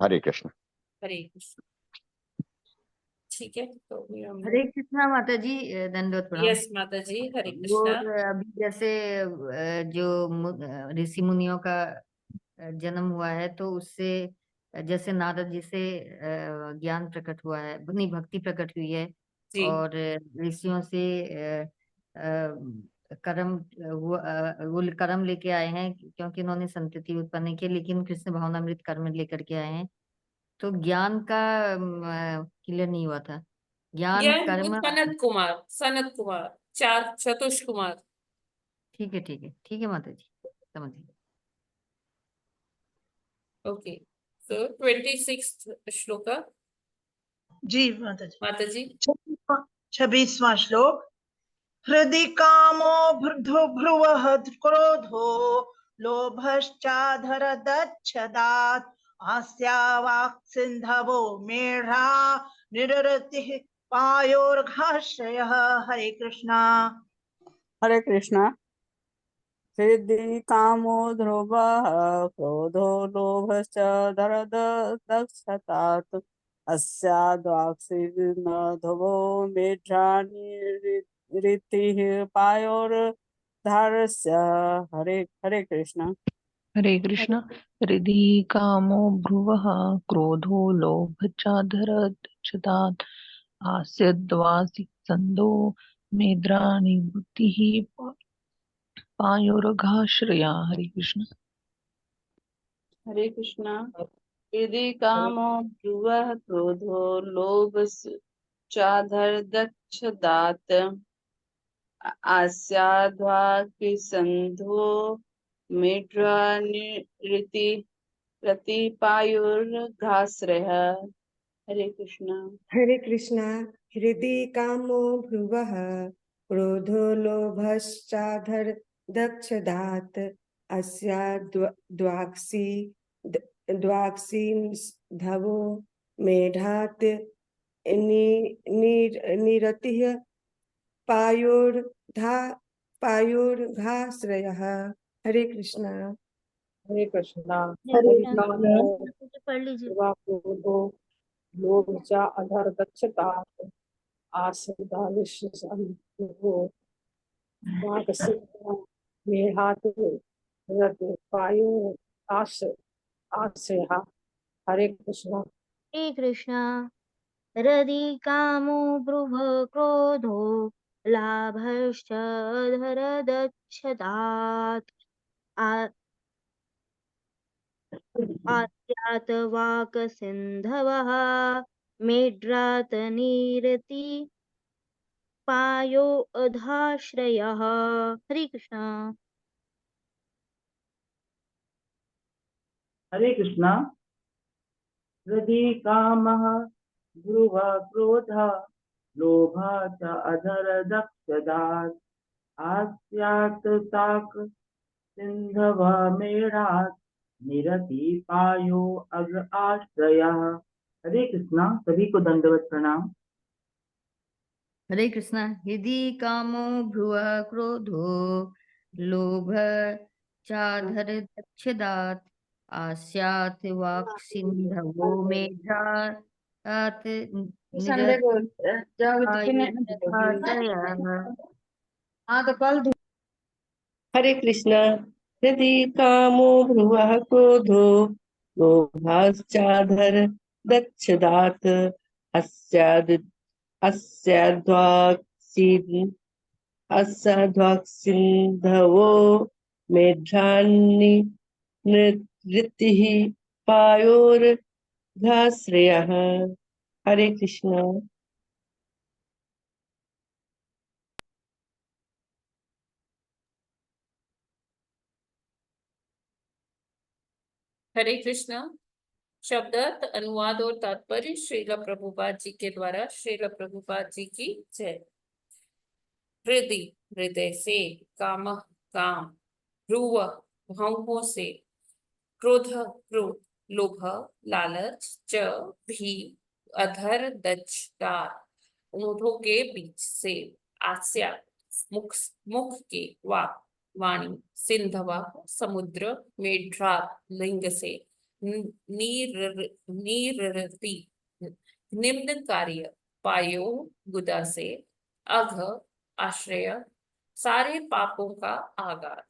हरे कृष्ण। हरे कृष्ण। ठीक है, तो भी हम हरे लोग। कृष्णा माता जी, दंडवत प्रणाम। यस माता जी, हरे वो कृष्णा। अभी जैसे जो ऋषि मुनियों का जन्म हुआ है, तो उससे जैसे नारद जी से ज्ञान प्रकट हुआ है, नहीं, भक्ति प्रकट हुई है, जी और ऋषियों से कर्म वो कर्म लेके आए हैं, क्योंकि उन्होंने संतति उत्पन्न की, लेकिन कृष्ण भावनामृत कर्म लेकर के आए हैं। तो ज्ञान का क्लियर नहीं हुआ था, ज्ञान यह कर्म। सनत कुमार, सनत कुमार, चार चतुष कुमार। ठीक है, ठीक है, ठीक है माता जी, समझ गई। ओके, सो 26 श्लोक। जी माता जी। माता जी। 26वां श्लोक। हृदि कामो वृद्धो भ्रुवः क्रोधो लोभश्चाधर दच्छदात् आस्यावाक् सिन्धवो मेढा निरृतिः पायोर्घाश्रयः। हरे कृष्णा। हरे कृष्णा। हृदि कामो ध्रुवः क्रोधो लोभश्च दक्षतात् अस्याद्वाक्सीर्नधवो मेढ्रानिरितिः पायोर्धारस्य। हरे हरे कृष्ण। हरे कृष्ण। हृदि कामो भ्रुवः क्रोधो लोभश्चाधरच्छदात् आस्यद्वासित्सन्दो मेद्रानिवृत्तिः पायोरघाश्रया। हरे कृष्ण। हरे कृष्णा। हृदि कामो ध्रुवः क्रोधो लोभश्चाधरदक्षदात् आस्याद्वाक्सीर्नधवो मेढ्रानिरितिः पायोर्घाश्रयः। हरे कृष्णा। हरे कृष्णा। हृदि कामो भ्रुवः क्रोधो लोभश्चाधर दक्षदात् अस्या द्वाक्सी धवो मेढात् निरतिः पायोर्धा पायोर्घाश्रयः। हरे कृष्णा। हरे कृष्णा। हरे हरि कृष्णा। काम पढ़ लीजिए। क्रोधो लोभचा अधर दक्षता आश्रिता विश्वसंतो मेहात रत पायो आश आश्रय। हरे कृष्णा। हरे कृष्णा। हृदि कामो भ्रुव क्रोधो लाभश्च धरदच्छदात् आस्यात् वाक्सिन्धवः मेढ्रात् निरति पायो अधाश्रयः। हरे कृष्णा। हरे कृष्णा। हृदि कामः ध्रुव क्रोध लोभा च अधर दक्षदात् आस्यात् ताक सिंधव मेढात् निरति पायो अग्र आश्रयः। हरे कृष्णा। सभी को दंडवत प्रणाम। हरे कृष्णा। हृदि कामो भ्रुव क्रोधो लोभ चाधर दक्षदात् आस्यात् वाक्सिन्धवो मेधात् संडे को जाओगे तो फिर नहीं निरताश्रयः। हाँ तो कल हरे कृष्णा। हृदि कामो भ्रुवः क्रोधो लोभाश्चाधर दक्षदात् अस्याद् अस्याद्वाक्सीन् अस्याद्वाक्सिन्धवो मेढ्रान्नि नृतिः पायोर्घाश्रयः। हरे कृष्णा। हरे कृष्णा। शब्दार्थ, अनुवाद और तात्पर्य श्रील प्रभुपाद जी के द्वारा। श्रील प्रभुपाद जी की जय। हृदय, हृदय से, काम, काम, भ्रुव, भौहों से, क्रोध, क्रोध, लोभ, लालच, च, भी, अधर, दच, दार, ओंठों के बीच से, आस्या, मुख, मुख के, वाक, वाणी, सिंधवा, समुद्र, मेढ्रा, लिंग से, नीर, नीरति, निम्न कार्य, पायो, गुदा से, अघ, आश्रय, सारे पापों का आगार।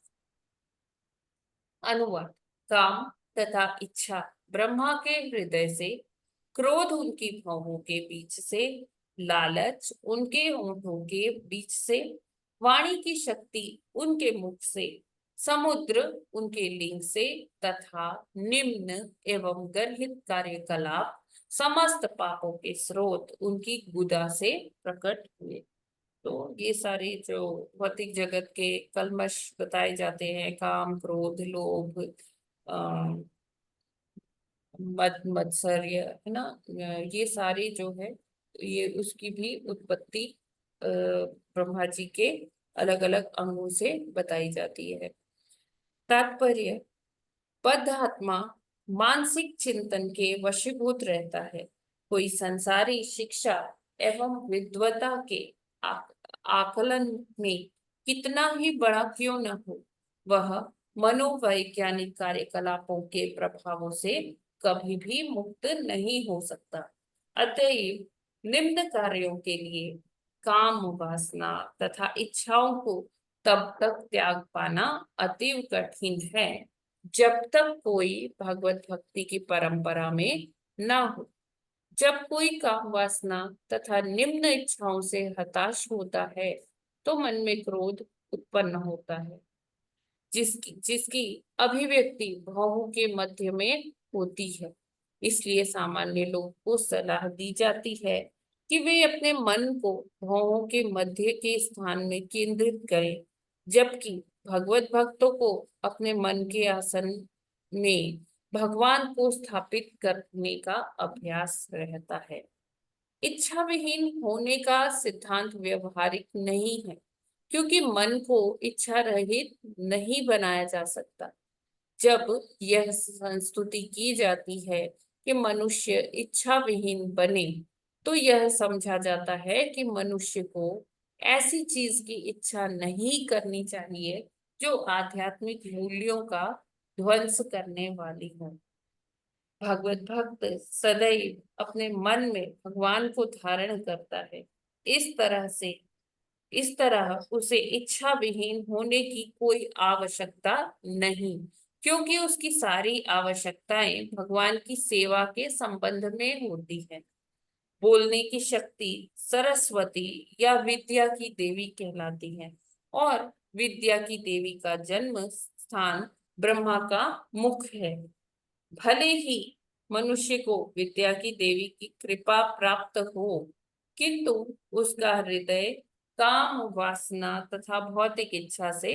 अनुवाद। काम तथा इच्छा ब्रह्मा के हृदय से, क्रोध उनकी भौहों के बीच से, लालच उनके होंठों के बीच से, वाणी की शक्ति उनके मुख से, समुद्र उनके लिंग से, तथा निम्न एवं गर्हित कार्यकलाप समस्त पापों के स्रोत उनकी गुदा से प्रकट हुए। तो ये सारे जो भौतिक जगत के कल्मश बताए जाते हैं, काम, क्रोध, लोभ, मद, मत्सर्य, है ना, ये सारे जो है, ये उसकी भी उत्पत्ति ब्रह्मा जी के अलग अलग अंगों से बताई जाती है। तात्पर्य। बद्ध आत्मा मानसिक चिंतन के वशीभूत रहता है। कोई संसारी शिक्षा एवं विद्वता के आकलन में कितना ही बड़ा क्यों न हो, वह मनोवैज्ञानिक कार्यकलापों के प्रभावों से कभी भी मुक्त नहीं हो सकता। अतएव निम्न कार्यों के लिए काम, वासना तथा इच्छाओं को तब तक त्याग पाना अतीव कठिन है जब तक कोई भगवत भक्ति की परंपरा में न हो। जब कोई काम वासना तथा निम्न इच्छाओं से हताश होता है तो मन में क्रोध उत्पन्न होता है, जिसकी अभिव्यक्ति भौहों के मध्य में होती है। इसलिए सामान्य लोगों को सलाह दी जाती है कि वे अपने मन को भौहों के मध्य के स्थान में केंद्रित करें, जबकि भगवत भक्तों को अपने मन के आसन में भगवान को स्थापित करने का अभ्यास रहता है। इच्छा विहीन होने का सिद्धांत व्यवहारिक नहीं है, क्योंकि मन को इच्छा रहित नहीं बनाया जा सकता। जब यह संस्तुति की जाती है कि मनुष्य इच्छा विहीन बने, तो यह समझा जाता है कि मनुष्य को ऐसी चीज की इच्छा नहीं करनी चाहिए जो आध्यात्मिक मूल्यों का ध्वंस करने वाली हो। भगवत भक्त सदैव अपने मन में भगवान को धारण करता है। इस तरह उसे इच्छा विहीन होने की कोई आवश्यकता नहीं, क्योंकि उसकी सारी आवश्यकताएं भगवान की सेवा के संबंध में होती है। बोलने की शक्ति सरस्वती या विद्या की देवी कहलाती है, और विद्या की देवी का जन्म स्थान ब्रह्मा का मुख है। भले ही मनुष्य को विद्या की देवी की कृपा प्राप्त हो, किंतु उसका हृदय काम, वासना तथा भौतिक इच्छा से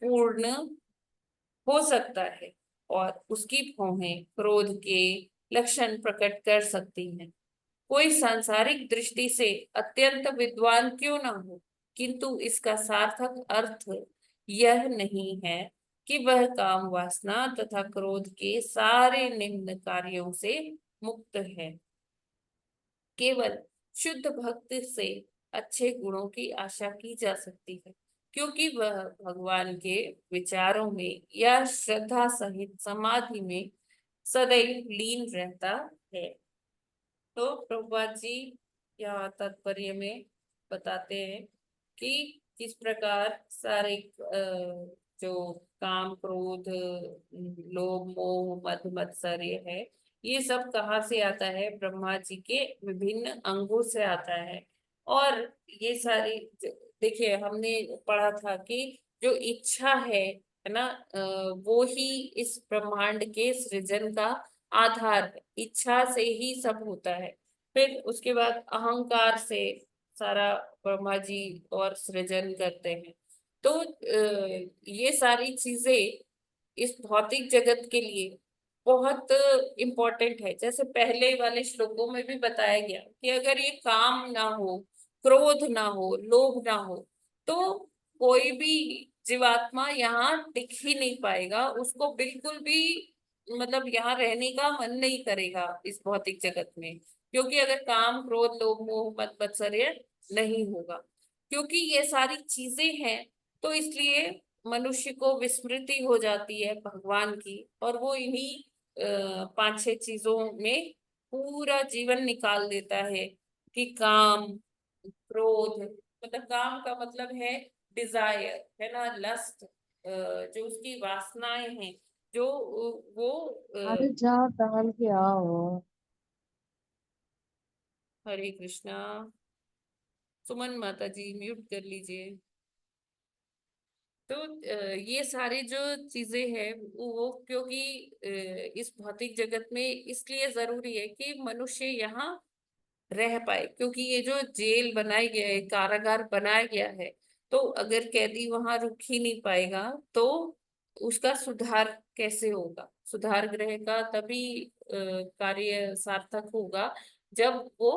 पूर्ण हो सकता है, और उसकी भौहें क्रोध के लक्षण प्रकट कर सकती हैं। कोई सांसारिक दृष्टि से अत्यंत विद्वान क्यों न हो, किंतु इसका सार्थक अर्थ यह नहीं है कि वह काम, वासना तथा क्रोध के सारे निम्न कार्यों से मुक्त है। केवल शुद्ध भक्त से अच्छे गुणों की आशा की जा सकती है, क्योंकि वह भगवान के विचारों में या श्रद्धा सहित समाधि में सदैव लीन रहता है। तो प्रभुपाद जी यहाँ तात्पर्य में बताते हैं कि किस प्रकार सारे जो काम, क्रोध, लोभ, मोह, मद, मत्सर्य है, ये सब कहाँ से आता है? ब्रह्मा जी के विभिन्न अंगों से आता है। और ये सारी देखिए, हमने पढ़ा था कि जो इच्छा है ना, वो ही इस ब्रह्मांड के सृजन का आधार है। इच्छा से ही सब होता है। फिर उसके बाद अहंकार से सारा ब्रह्मा जी और सृजन करते हैं। तो ये सारी चीजें इस भौतिक जगत के लिए बहुत इम्पोर्टेंट है। जैसे पहले वाले श्लोकों में भी बताया गया कि अगर ये काम ना हो, क्रोध ना हो, लोभ ना हो, तो कोई भी जीवात्मा यहाँ टिक ही नहीं पाएगा। उसको बिल्कुल भी मतलब यहाँ रहने का मन नहीं करेगा इस भौतिक जगत में, क्योंकि अगर काम, क्रोध, लोभ, मोह, मद, मत्सर्य नहीं होगा, क्योंकि ये सारी चीजें हैं, तो इसलिए मनुष्य को विस्मृति हो जाती है भगवान की, और वो इन्हीं 5-6 चीजों में पूरा जीवन निकाल देता है कि काम, क्रोध, मतलब काम का मतलब है डिजायर, है ना, लस्ट, जो उसकी वासनाएं हैं, जो वो अरे जा टहल के आओ। हरे कृष्णा। सुमन माता जी म्यूट कर लीजिए। तो ये सारी जो चीजें हैं वो क्योंकि इस भौतिक जगत में इसलिए जरूरी है कि मनुष्य यहाँ रह पाए, क्योंकि ये जो जेल बनाया गया है, कारागार बनाया गया है, तो अगर कैदी वहां रुक ही नहीं पाएगा तो उसका सुधार कैसे होगा? सुधार गृह का तभी कार्य सार्थक होगा जब वो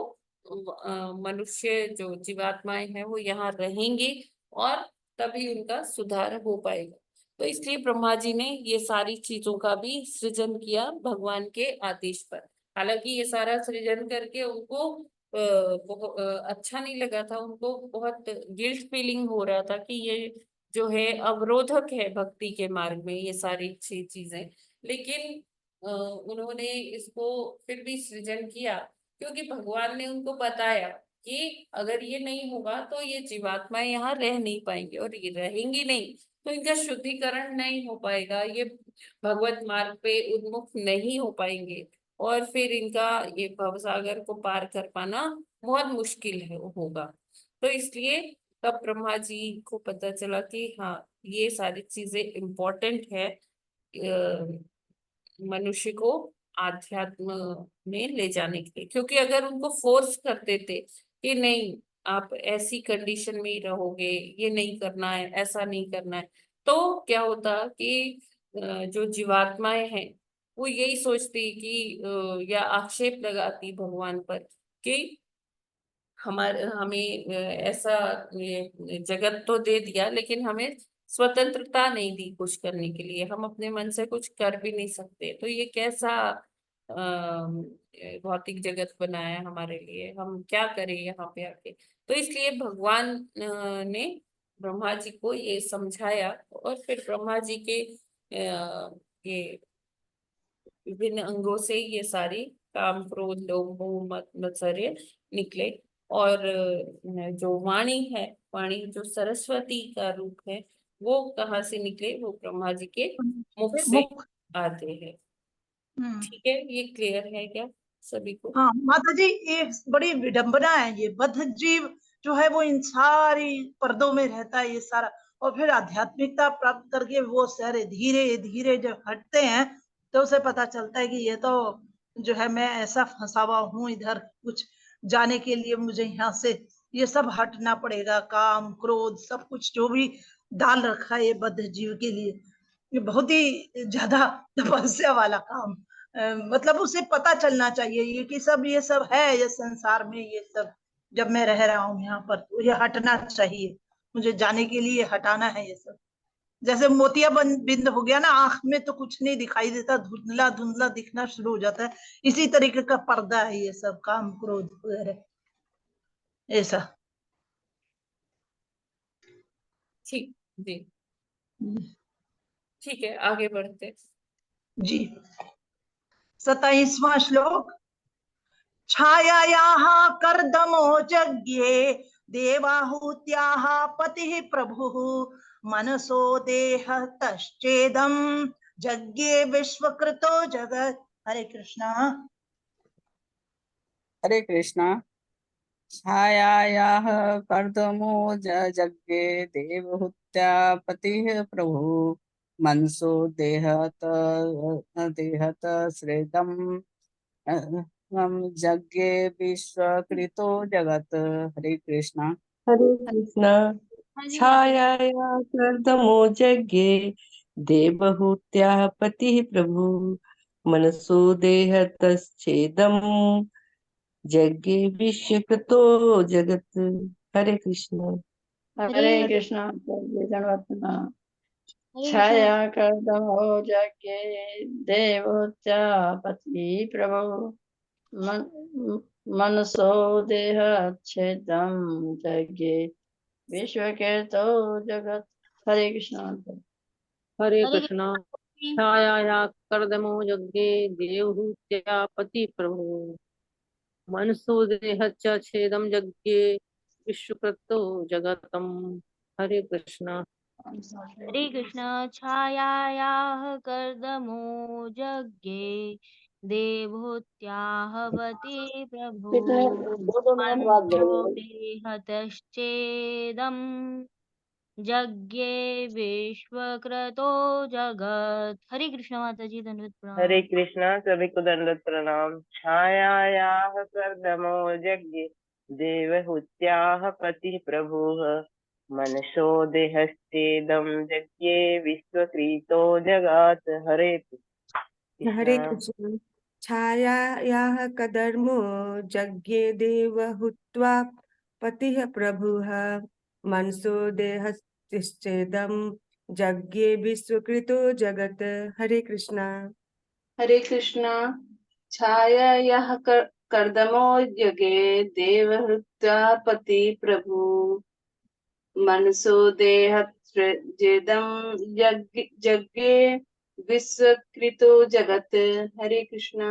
मनुष्य जो जीवात्माएं हैं वो यहाँ रहेंगी, और तभी उनका सुधार हो पाएगा। तो इसलिए ब्रह्मा जी ने ये सारी चीजों का भी सृजन किया भगवान के आदेश पर। हालांकि ये सारा सृजन करके उनको अच्छा नहीं लगा था, उनको बहुत गिल्ट फीलिंग हो रहा था कि ये जो है अवरोधक है भक्ति के मार्ग में, ये सारी चीजें। लेकिन उन्होंने इसको फिर भी सृजन किया, क्योंकि भगवान ने उनको बताया कि अगर ये नहीं होगा तो ये जीवात्माएं यहाँ रह नहीं पाएंगी, और ये रहेंगी नहीं तो इनका शुद्धिकरण नहीं हो पाएगा, ये भगवत मार्ग पे उन्मुख नहीं हो पाएंगे, और फिर इनका ये भवसागर को पार कर पाना बहुत मुश्किल है होगा। तो इसलिए तब ब्रह्मा जी को पता चला कि हाँ, ये सारी चीजें इम्पोर्टेंट है मनुष्य को आध्यात्म में ले जाने के लिए। क्योंकि अगर उनको फोर्स कर देते कि नहीं, आप ऐसी कंडीशन में ही रहोगे, ये नहीं करना है, ऐसा नहीं करना है, तो क्या होता कि जो जीवात्माएं हैं वो यही सोचती कि या आक्षेप लगाती भगवान पर कि हमारे हमें ऐसा ये जगत तो दे दिया, लेकिन हमें स्वतंत्रता नहीं दी कुछ करने के लिए, हम अपने मन से कुछ कर भी नहीं सकते, तो ये कैसा भौतिक जगत बनाया है हमारे लिए, हम क्या करें यहाँ पे आके। तो इसलिए भगवान ने ब्रह्मा जी को ये समझाया, और फिर ब्रह्मा जी के ये विभिन्न अंगों से ये सारी काम, क्रोध, लोभ, मोह, मद, मत्सर्य निकले। और जो वाणी है, वाणी जो सरस्वती का रूप है, वो कहाँ से निकले? वो ब्रह्मा जी के मुख से मुख। आते हैं। ठीक है, ये क्लियर है क्या सभी को? हाँ माता जी, ये बड़ी विडंबना है, ये बद्ध जीव जो है वो इन सारी पर्दों में रहता है ये सारा, और फिर आध्यात्मिकता प्राप्त करके वो सारे धीरे धीरे जब हटते हैं तो उसे पता चलता है कि ये तो जो है मैं ऐसा फंसा हुआ हूँ इधर, कुछ जाने के लिए मुझे यहाँ से ये सब हटना पड़ेगा, काम, क्रोध, सब कुछ जो भी डाल रखा है ये बद्ध जीव के लिए, ये बहुत ही ज्यादा तपस्या वाला काम। मतलब उसे पता चलना चाहिए ये सब है, ये संसार में ये सब जब मैं रह रहा हूँ यहाँ पर, तो ये हटना चाहिए, मुझे जाने के लिए हटाना है ये सब। जैसे मोतिया बिंद हो गया ना आंख में, तो कुछ नहीं दिखाई देता, धुंधला धुंधला दिखना शुरू हो जाता है, इसी तरीके का पर्दा है ये सब, काम, क्रोध वगैरह ऐसा। ठीक जी, ठीक है, आगे बढ़ते जी। 27वां श्लोक। छायायाः कर्दमो यज्ञे देवाहुत्याः पतिः प्रभुः मनसो देहतश्चेदं यज्ञे विश्वकृतो जगत्। हरे कृष्णा। हरे कृष्णा। छायायाः कर्दमो यज्ञे देवहूत्या पतिः प्रभु मनसो देहत श्रेदम यज्ञे विश्वकृतो जगत। हरे कृष्णा। हरे कृष्णा। छायाया कर्दमो यज्ञे देवहूत्याः पतिः प्रभु मनसो देहतश्चेदम् यज्ञे विश्वकृतो जगत्। हरे कृष्ण। हरे कृष्ण। छाया कर्दमो यज्ञे देवोत्यापति प्रभु मनसो देहच्छेदं यज्ञे विश्वकृतो जगत्। हरे कृष्ण। हरे कृष्णा। छायाया कर्दमो यज्ञे देवहूत्यापति प्रभु मनसो देहच्च छेदं यज्ञे विश्वकृतो जगतम। हरे कृष्णा। हरे कृष्ण। छायायाः कर्दमो यज्ञे देवहूत्याहवति प्रभु कितने 2-2 मिनट बाद मनसो बोलो। देहतश्चेदम् यज्ञे विश्वक्रतो जगत्। हरे कृष्ण माता जी, धन्यवाद हरे प्रणाम। कृष्णा। सभी को दंडवत प्रणाम। छायायाः कर्दमो यज्ञे देवहूत्याः पति प्रभुः मनसो देहश्चेदं यज्ञे विश्वक्रीतो जगात्। हरे हरे कृष्णा। कृष्ण। छायायाः कदर्मो यज्ञे देवहूत्वा पतिः प्रभुः मनसो देहश्चेदं यज्ञे विश्वकृतो जगत्। हरे कृष्णा। हरे कृष्णा। छायायाः कर्दमो यज्ञे देवहूत्यापति प्रभु मनसो देहच्छेदं यज्ञे विश्वकृतो जगत्। हरे कृष्णा।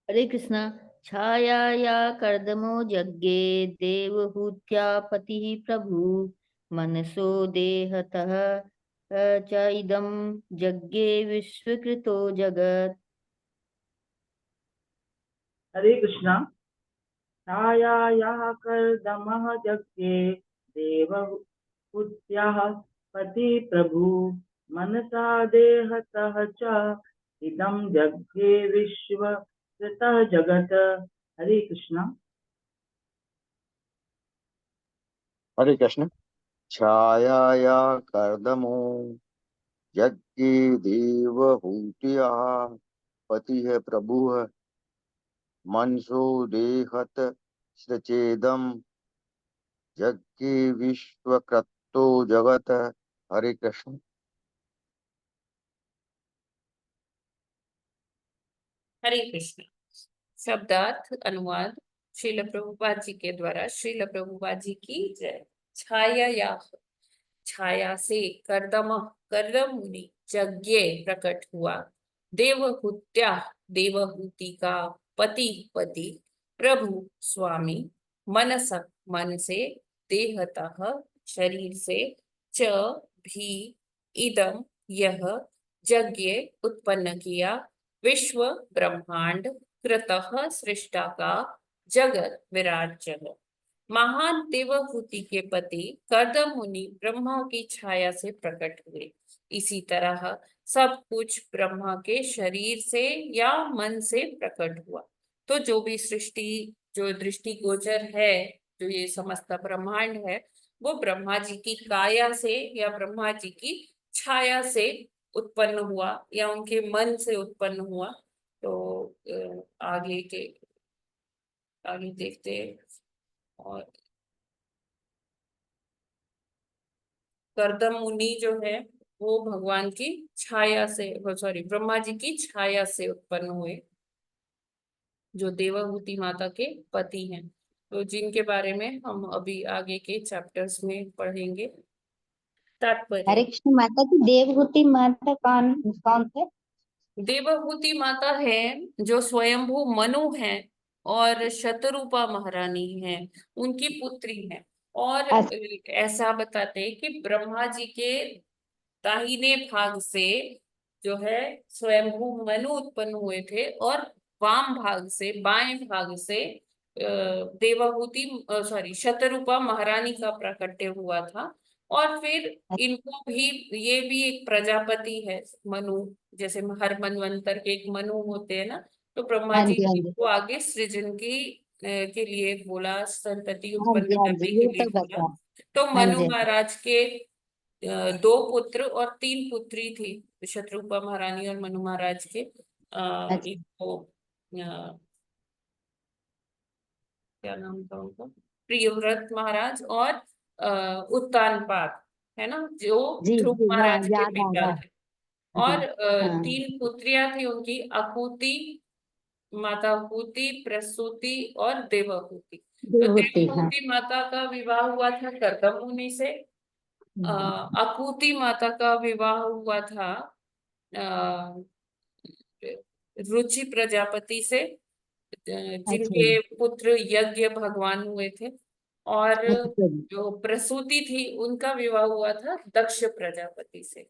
हरे कृष्ण। छायाया कर्दमो यज्ञे देवहूत्यापतिः प्रभु मनसो देहतः च इदं यज्ञे विश्वकृतो जगत्। हरे कृष्णा। छायायाः कर्दमः यज्ञे देवहूत्याः पति प्रभु मनसा देहतः च इदं यज्ञे विश्वकृतः जगत्। हरे कृष्णा। हरे कृष्ण। छायाया कर्दमो यज्ञे देवहूत्या पतिः प्रभुः मनसो देहत सचेदम यज्ञे विश्वक्रतो जगत। हरे कृष्ण। हरे कृष्ण। शब्दार्थ अनुवाद श्रील प्रभुपाद जी के द्वारा। श्रील प्रभुपाद जी की जय। छाया या छाया से कर्दम कर्दम मुनि यज्ञ प्रकट हुआ। देवहूत्या देवहूति का पति पति प्रभु स्वामी मनस मन से देहतः शरीर से च भी इदम यह यज्ञ उत्पन्न किया विश्व ब्रह्मांड कृतः सृष्टा का जगत विराट जगत। महान देवहूति के पति कर्दम मुनि ब्रह्मा की छाया से प्रकट हुए। इसी तरह सब कुछ ब्रह्मा के शरीर से या मन से प्रकट हुआ। तो जो भी सृष्टि जो दृष्टि गोचर है, जो ये समस्त ब्रह्मांड है, वो ब्रह्मा जी की काया से या ब्रह्मा जी की छाया से उत्पन्न हुआ या उनके मन से उत्पन्न हुआ। तो आगे देखते हैं। और कर्दम मुनि जो है वो भगवान की छाया से, सॉरी, ब्रह्मा जी की छाया से उत्पन्न हुए, जो देवहूति माता के पति हैं। तो जिनके बारे में हम अभी आगे के चैप्टर्स में पढ़ेंगे। तात्पर्य। हरे कृष्ण माता की देवहूति माता कौन कौन थे? देवहूति माता है जो स्वयंभू मनु है और शतरूपा महारानी है, उनकी पुत्री है। और ऐसा बताते हैं कि ब्रह्मा जी के दाहिने भाग से जो है स्वयंभू मनु उत्पन्न हुए थे और वाम भाग से, बाएं भाग से देवहूति, सॉरी, शतरूपा महारानी का प्राकट्य हुआ था। और फिर इनको भी, ये भी एक प्रजापति है मनु, जैसे हर मनवंतर के एक मनु होते हैं ना। तो ब्रह्मा जी ने इनको आगे सृजन की के लिए बोला, संतति उत्पन्न करने के ये लिए तो बोला। बता। तो मनु महाराज के 2 पुत्र और 3 पुत्री थी। शत्रुपा महारानी और मनु महाराज के अच्छा। एक तो क्या नाम था उनका, प्रियव्रत महाराज और उत्तानपाद, है ना, जो जी ध्रुव जी, हाँ महाराज के याद आ पिता गया। थे। और हाँ हाँ। 3 पुत्रियां थी उनकी, अकूति, माता अकूति, प्रसूति और देवहूति। तो देवहूति, हाँ। देवहूति माता का विवाह हुआ था कर्दम मुनि से। अकूति माता का विवाह हुआ था रुचि प्रजापति से, अच्छा जिनके पुत्र यज्ञ भगवान हुए थे। और अच्छा जी। जो प्रसूति थी उनका विवाह हुआ था दक्ष प्रजापति से।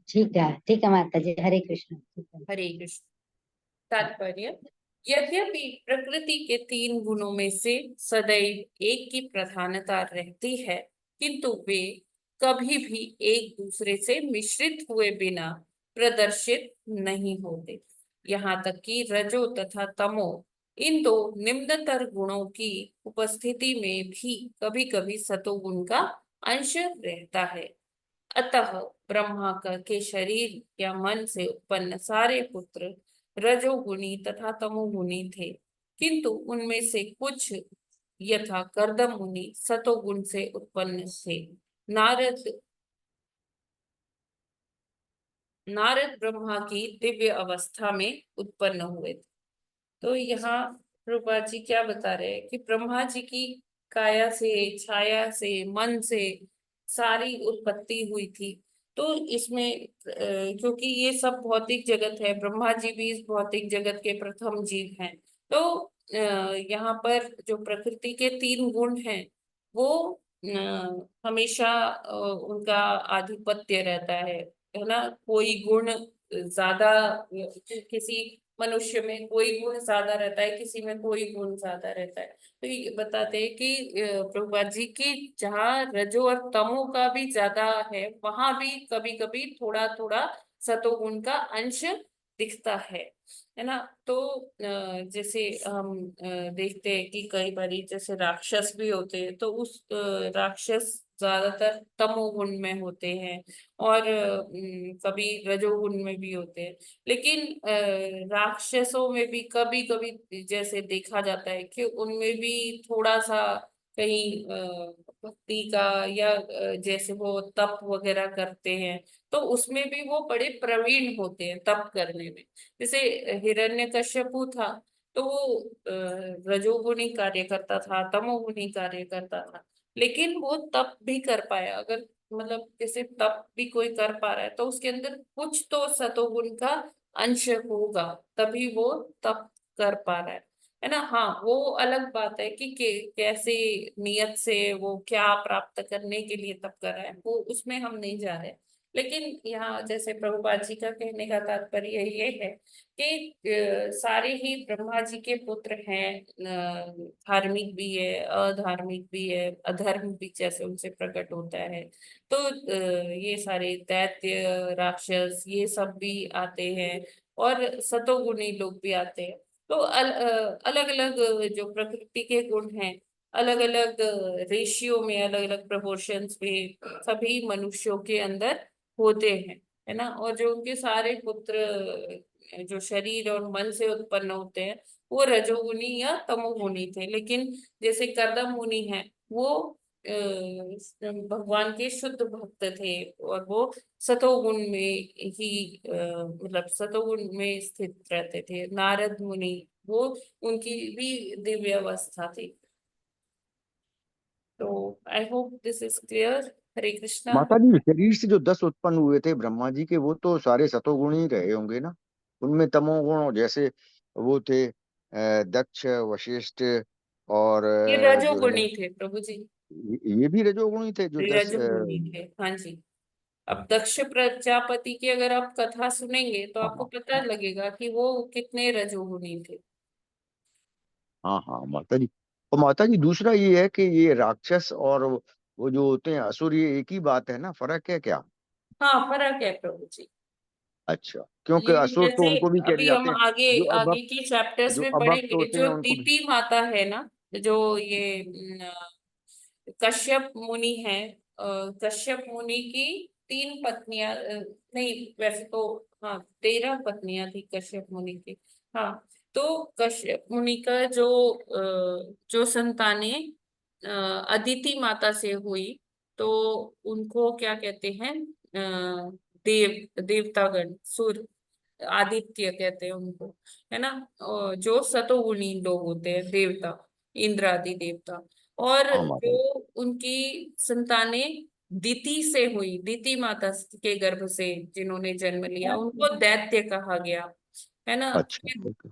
ठीक है माता जी, हरे कृष्ण। ठीक है। हरे कृष्ण। तात्पर्य, यद्यपि प्रकृति के 3 गुणों में से सदैव एक की प्रधानता रहती है, किंतु वे कभी भी एक दूसरे से मिश्रित हुए बिना प्रदर्शित नहीं होते। यहाँ तक कि रजो तथा तमो, इन 2 निम्नतर गुणों की उपस्थिति में भी कभी कभी सतोगुण का अंश रहता है। अतः ब्रह्मा के शरीर या मन से उत्पन्न सारे पुत्र रजोगुणी तथा तमोगुणी थे, किंतु उनमें से कुछ यथा कर्दम मुनि सतोगुण से उत्पन्न थे। नारद ब्रह्मा की दिव्य अवस्था में उत्पन्न हुए थे। तो यहाँ प्रभुपाद जी क्या बता रहे हैं कि ब्रह्मा जी की काया से, छाया से, मन से सारी उत्पत्ति हुई थी। तो इसमें क्योंकि ये सब भौतिक जगत है, ब्रह्मा जी भी इस भौतिक जगत के प्रथम जीव हैं, तो यहाँ पर जो प्रकृति के 3 गुण हैं वो हमेशा उनका आधिपत्य रहता है ना। कोई गुण ज्यादा, किसी मनुष्य में कोई गुण ज्यादा रहता है, किसी में कोई गुण ज्यादा रहता है। तो ये बताते हैं कि प्रभुपाद जी की जहाँ रजो और तमो का भी ज्यादा है, वहां भी कभी कभी थोड़ा थोड़ा सतोगुण का अंश दिखता है ना। तो जैसे हम देखते हैं कि कई बारी जैसे राक्षस भी होते हैं, तो उस राक्षस ज्यादातर तमोगुण में होते हैं और कभी रजोगुण में भी होते हैं। लेकिन राक्षसों में भी कभी कभी जैसे देखा जाता है कि उनमें भी थोड़ा सा कहीं भक्ति का या जैसे वो तप वगैरह करते हैं, तो उसमें भी वो बड़े प्रवीण होते हैं तप करने में। जैसे हिरण्यकश्यपु था, तो वो रजोगुणी कार्य करता था, तमोगुणी कार्य करता था, लेकिन वो तप भी कर पाया। अगर मतलब जैसे तप भी कोई कर पा रहा है तो उसके अंदर कुछ तो सतोगुण का अंश होगा, तभी वो तप कर पा रहा है ना। हाँ, वो अलग बात है कि कैसे नियत से वो क्या प्राप्त करने के लिए तप कर रहा है, वो उसमें हम नहीं जा रहे। लेकिन यहाँ जैसे प्रभुपाद जी का कहने का तात्पर्य ये है कि सारे ही ब्रह्मा जी के पुत्र हैं, धार्मिक भी है, अधार्मिक भी है, अधर्म भी जैसे उनसे प्रकट होता है। तो ये सारे दैत्य, राक्षस, ये सब भी आते हैं और सतोगुणी लोग भी आते हैं। तो अलग अलग जो प्रकृति के गुण हैं, अलग अलग रेशियो में, अलग अलग प्रोपोर्शंस में सभी मनुष्यों के अंदर होते हैं, है ना। और जो उनके सारे पुत्र जो शरीर और मन से उत्पन्न होते हैं वो रजोगुणी या तमोगुणी थे। लेकिन जैसे कर्दम मुनि हैं, वो भगवान के शुद्ध भक्त थे और वो सतोगुण में ही मतलब सतोगुण में स्थित रहते थे। नारद मुनि, वो उनकी भी दिव्य अवस्था थी। तो I hope this is clear. Hare Krishna. माता जी, शरीर से जो 10 उत्पन्न हुए थे ब्रह्मा जी के, वो तो सारे सतोगुण ही रहे होंगे ना। उनमें तमोगुण जैसे वो थे दक्ष, वशिष्ठ और ये जो है रजोगुणी थे प्रभु जी, ये भी रजोगुणी थे जो 10। रजोगुणी थे, हाँ जी। अब दक्ष प्रजापति की अगर आप कथा सुनेंगे तो आपको हाँ पता हाँ लगेगा कि वो कितने रजोगुणी थे। हाँ हाँ माता जी। और माता जी, दूसरा ये है कि ये राक्षस और वो जो होते हैं असुर, ये एक ही बात है ना, फर्क है क्या? हाँ, फर्क है प्रभु जी। अच्छा, क्योंकि ये असुर तो जैसे उनको भी कहे अभी हम जाते हैं आगे जो आगे अभक्त, के चैप्टर्स जो में अभक्त पढ़ेंगे। होते हैं जो उनको भी। दीति माता है ना, जो ये कश्यप मुनि है, कश्यप मुनि की 3 पत्नियां नहीं, वैसे तो हाँ 13 पत्नियां थी कश्यप मुनि की। हाँ, तो कश्यप मुनि का जो संतानें अदिति माता से हुई, तो उनको क्या कहते हैं, देवतागण, सूर्य, आदित्य कहते हैं उनको, है ना। और जो सतोगुणी लोग होते हैं, देवता, इंद्र आदि देवता। और हाँ माता जो जी। उनकी संतानें दिति से हुई, दिति माता के गर्भ से जिन्होंने जन्म लिया, उनको दैत्य कहा गया, है ना। अच्छा फिर ओके।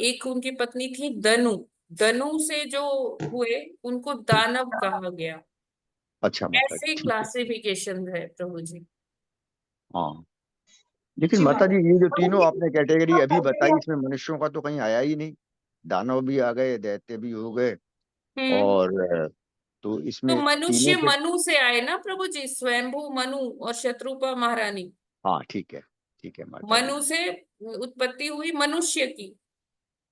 एक उनकी पत्नी थी दनु, दनु से जो हुए उनको दानव कहा गया। अच्छा माता जी ऐसे ठीक है। क्लासिफिकेशन है प्रभु जी। हाँ लेकिन जी माता माता जी ये जो प्रभु तीनों जी, आपने कैटेगरी आप अभी पहले बताई, भी इसमें मनुष्यों का तो कहीं आया ही नहीं। दानव भी आ गए, दैत्य भी हो गए, हम्म। और तो तो इसमें मनुष्य तीनों के। मनु से आए ना प्रभु जी, स्वयंभू मनु और शत्रुपा महारानी। हाँ ठीक है माता जी। मनु से उत्पत्ति हुई मनुष्य की।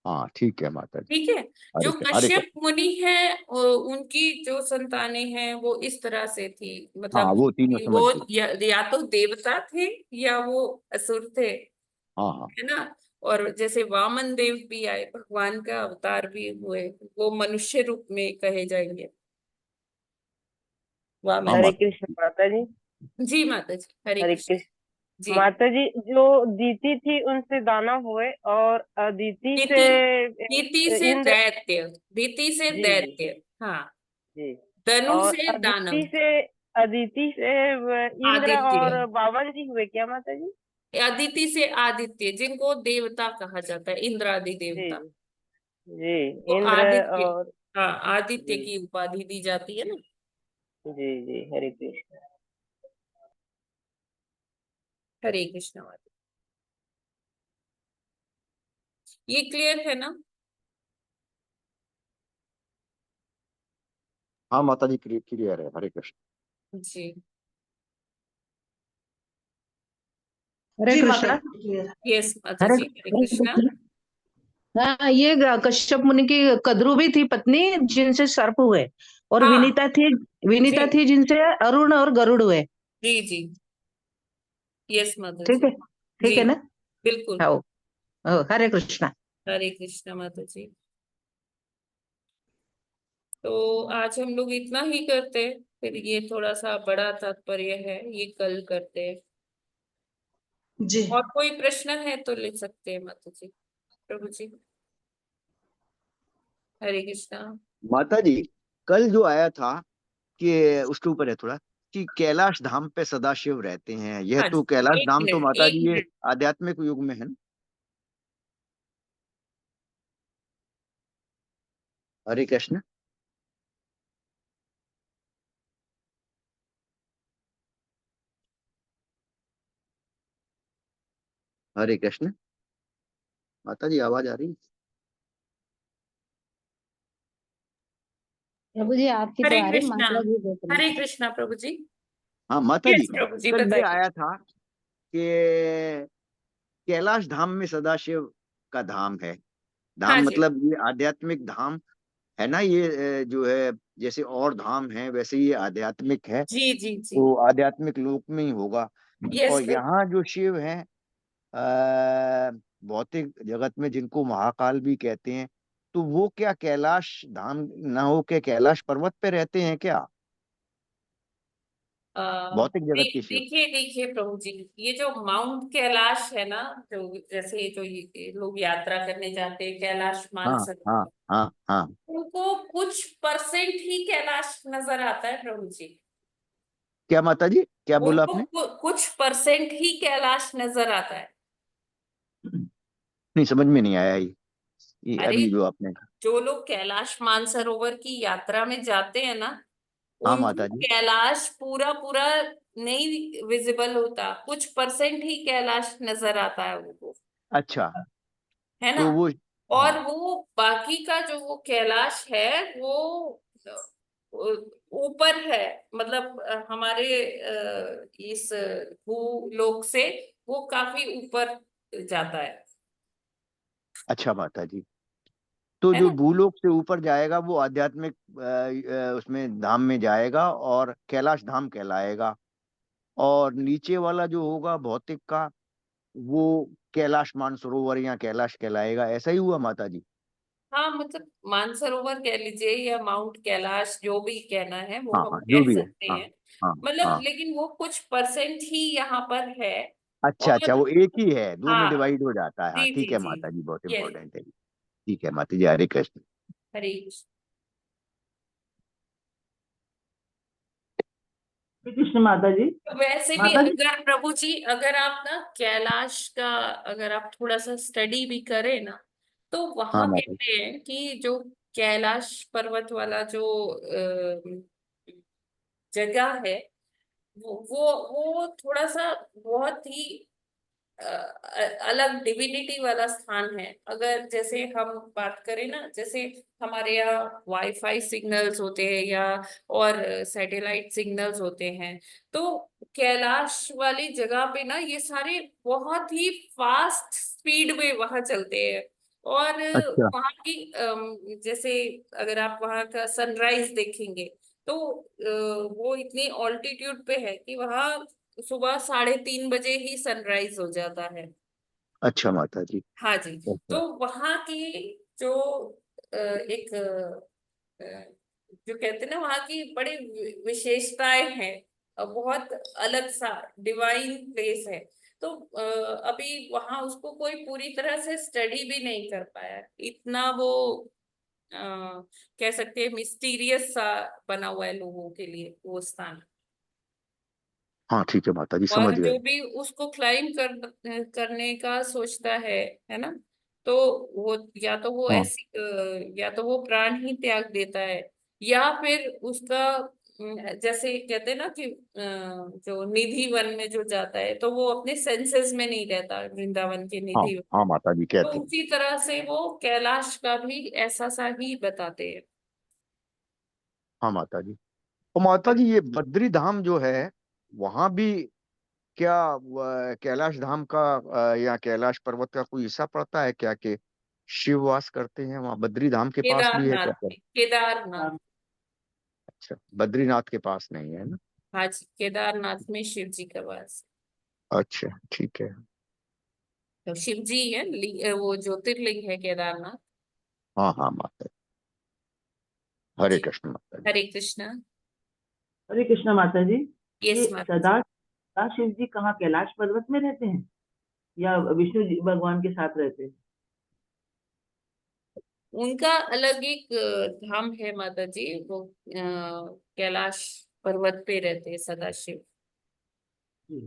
हाँ ठीक है माता जी। ठीक है। जो हरे कश्यप कृष्ण। मुनि है, उनकी जो संतानें हैं वो इस तरह से थी, हाँ मतलब वो तीनों समझ वो गए। या तो देवता थे या वो असुर थे, हाँ हाँ। है ना। और जैसे वामन देव भी आए, भगवान का अवतार भी हुए, वो मनुष्य रूप में कहे जाएंगे, हाँ वामन हरे माता कृष्ण जी। माता जी। जी माता जी, हरे हरे कृष्ण। कृष्ण जी। माता जी। जो दीति थी उनसे दानव हुए, और अदिति से दीति, दीति से इंद्र। दैत्य, दीति से जी जी दैत्य। हाँ। जी। धनु और से दानव। अदिति से इंद्र आदित्य, और बावन जी हुए क्या माता जी? अदिति से आदित्य, जिनको देवता कहा जाता है, इंद्र आदि जी देवता, जी। तो इंद्र आदित्य। और। हाँ, आदित्य जी की उपाधि दी जाती है ना। जी जी। हरे कृष्ण। हरे कृष्ण माता। ये क्लियर है ना। हाँ माता जी क्लियर है। हरे कृष्ण। जी। हरे जी माता कृष्णा। जी क्लियर। यस माता हरे जी, हरे कृष्णा। हाँ, ये कश्यप मुनि की कद्रू भी थी पत्नी जिनसे सर्प हुए, और हाँ विनीता जी थी जिनसे अरुण और गरुड़ हुए। जी जी। यस माता ठीक जी। है, ठीक जी है ना। बिल्कुल। हाँ, हरे कृष्णा। हरे कृष्णा माता जी। तो आज हम लोग इतना ही करते हैं, फिर ये थोड़ा सा बड़ा तात्पर्य है, ये कल करते हैं। जी और कोई प्रश्न है तो लिख सकते हैं माता जी, प्रभु जी। हरे कृष्णा। माता जी कल जो आया था कि उसके ऊपर है थोड़ा, कि कैलाश धाम पे सदाशिव रहते हैं, यह हाँ तो जी, कैलाश एक धाम तो मिनट माता एक जी ये मिनट। आध्यात्मिक युग में है ना। हरे कृष्ण। हरे कृष्ण। माता जी आवाज आ रही है? प्रभु जी आपकी तो हरे आ रही, कृष्णा। माता जी देख रही। हरे कृष्णा प्रभु जी। हाँ माता जी यस प्रभु जी, कल ये बताइए। आया था कि कैलाश धाम में सदाशिव का धाम है। हाँ धाम जी मतलब ये आध्यात्मिक धाम है ना। ये जो है जैसे और धाम है वैसे ये आध्यात्मिक है, जी जी जी। तो आध्यात्मिक लोक में ही होगा। यस और प्रभु। यहाँ जो शिव है भौतिक जगत में जिनको महाकाल भी कहते हैं, तो वो क्या कैलाश धाम ना हो के कैलाश पर्वत पे रहते हैं क्या, भौतिक जगत के शिव? देखिए देखिए प्रभु जी, ये जो माउंट कैलाश है ना, जो जैसे जो ये लोग यात्रा करने जाते हैं कैलाश हाँ हाँ मानसरोवर, हाँ हाँ। उनको कुछ परसेंट ही कैलाश नजर आता है प्रभु जी। क्या माता जी क्या बोला उनको आपने? कुछ परसेंट ही कैलाश नजर आता है। नहीं समझ में नहीं आया ये अरे, अभी जो आपने। जो लोग कैलाश मानसरोवर की यात्रा में जाते हैं ना, हाँ उनको माता जी। कैलाश पूरा पूरा नहीं विजिबल होता, कुछ परसेंट ही कैलाश नजर आता है उनको, अच्छा है ना। तो वो। और हाँ वो बाकी का जो वो कैलाश है, वो ऊपर है, मतलब हमारे इस भूलोक से वो काफी ऊपर जाता अच्छा माता जी, तो है जो ना। भूलोक से ऊपर जाएगा वो आध्यात्मिक उसमें धाम में जाएगा और कैलाश धाम कहलाएगा। और नीचे वाला जो होगा भौतिक का, वो कैलाश मानसरोवर या कैलाश कहलाएगा। ऐसा ही हुआ माता जी? हाँ, मतलब मानसरोवर कह लीजिए या माउंट कैलाश, जो भी कहना है वो हाँ हम हाँ, जो कह भी है। सकते हाँ हैं। हाँ मतलब हाँ। लेकिन वो कुछ परसेंट ही यहाँ पर है। अच्छा अच्छा, और वो एक ही है, दो में हाँ, डिवाइड हो जाता है। हाँ जी ठीक जी है जी, माता जी, बहुत यस, इंपॉर्टेंट है। ठीक है माता जी, हरे कृष्ण। हरे कृष्ण। श्री कृष्ण माता जी। वैसे भी माता जी। अगर प्रभु जी, अगर आप ना कैलाश का अगर आप थोड़ा सा स्टडी भी करें ना, तो हाँ वहां माता जी। कहते हैं कि जो कैलाश पर्वत वाला जो जगह है, वो थोड़ा सा बहुत ही अलग डिविनिटी वाला स्थान है। अगर जैसे हम बात करें ना, जैसे हमारे यहाँ वाईफाई सिग्नल्स होते हैं या और सैटेलाइट सिग्नल्स होते हैं, तो कैलाश वाली जगह पे ना ये सारे बहुत ही फास्ट स्पीड में वहां चलते हैं। और अच्छा वहां की जैसे अगर आप वहां का सनराइज देखेंगे, तो वो इतनी ऑल्टीट्यूड पे है कि वहां सुबह 3:30 बजे ही सनराइज हो जाता है। अच्छा माता जी। हाँ जी। तो अच्छा वहाँ की जो एक जो कहते हैं ना, वहाँ की बड़ी विशेषताएं हैं। बहुत अलग सा डिवाइन प्लेस है। तो अभी वहाँ उसको कोई पूरी तरह से स्टडी भी नहीं कर पाया, इतना वो कह सकते हैं मिस्टीरियस सा बना हुआ है लोगों के लिए वो स्थान। हाँ ठीक है माता जी, और समझ जो गए। भी उसको क्लाइम करने का सोचता है ना, तो वो या तो वो हाँ ऐसी या तो वो प्राण ही त्याग देता है, या फिर उसका जैसे कहते हैं ना कि जो निधि वन में जो जाता है, तो वो अपने सेंसेस में नहीं रहता, वृंदावन के हाँ निधि वन। हाँ माता जी तो कहते हैं। उसी तरह से वो कैलाश का भी ऐसा सा ही बताते हैं। हाँ माता जी। तो माता जी, ये बद्री धाम जो है, वहां भी क्या कैलाश धाम का या कैलाश पर्वत का कोई हिस्सा पड़ता है क्या, कि शिव वास करते हैं वहां? बद्री धाम के पास भी है केदारनाथ क्या क्या? में, केदारनाथ। अच्छा, बद्रीनाथ के पास नहीं है ना? हाँ जी, केदारनाथ में शिव जी का वास। अच्छा ठीक है। तो शिव जी है, वो ज्योतिर्लिंग है केदारनाथ। हाँ हाँ माता जी, हरे जी, कृष्ण माता जी। हरे कृष्णा। हरे कृष्ण माता जी। ये यस माता जी। सदा सदा शिव जी कहाँ कैलाश पर्वत में रहते हैं या विष्णु जी भगवान के साथ रहते हैं? उनका अलग एक धाम है माता जी, वो कैलाश पर्वत पे रहते हैं सदाशिव। जी।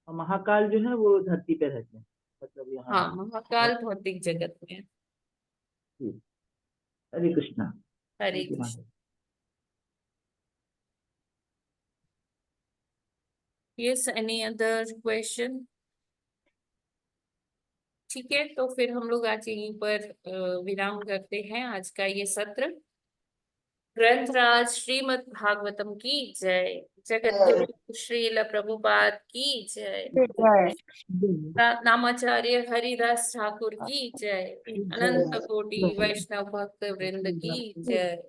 और महाकाल जो है वो धरती पे रहते हैं, मतलब यहाँ। हाँ, महाकाल भौतिक जगत में है। जी। हरे कृष्णा। हरे थैंक यू कृष्ण। माता। Yes, any other question? ठीक है, तो फिर हम लोग आज यहीं पर विराम करते हैं आज का ये सत्र। ग्रंथराज श्रीमद् भागवतम की जय। जगत गुरु श्रील प्रभुपाद की जय। नामाचार्य हरिदास ठाकुर की जय। अनंत कोटि वैष्णव भक्त वृंद की जय।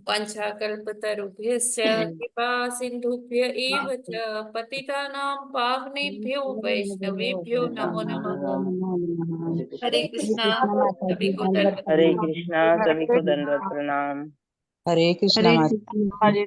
वाञ्छाकल्पतरुभ्यश्च कृपा सिन्धुभ्य एव च पतितानां पावनेभ्यो वैष्णवेभ्यो नमो नमः। हरे कृष्णा, सभी को दंडवत हरे प्रणाम। कृष्णा, सभी को दंडवत प्रणाम। हरे कृष्ण माता। हरे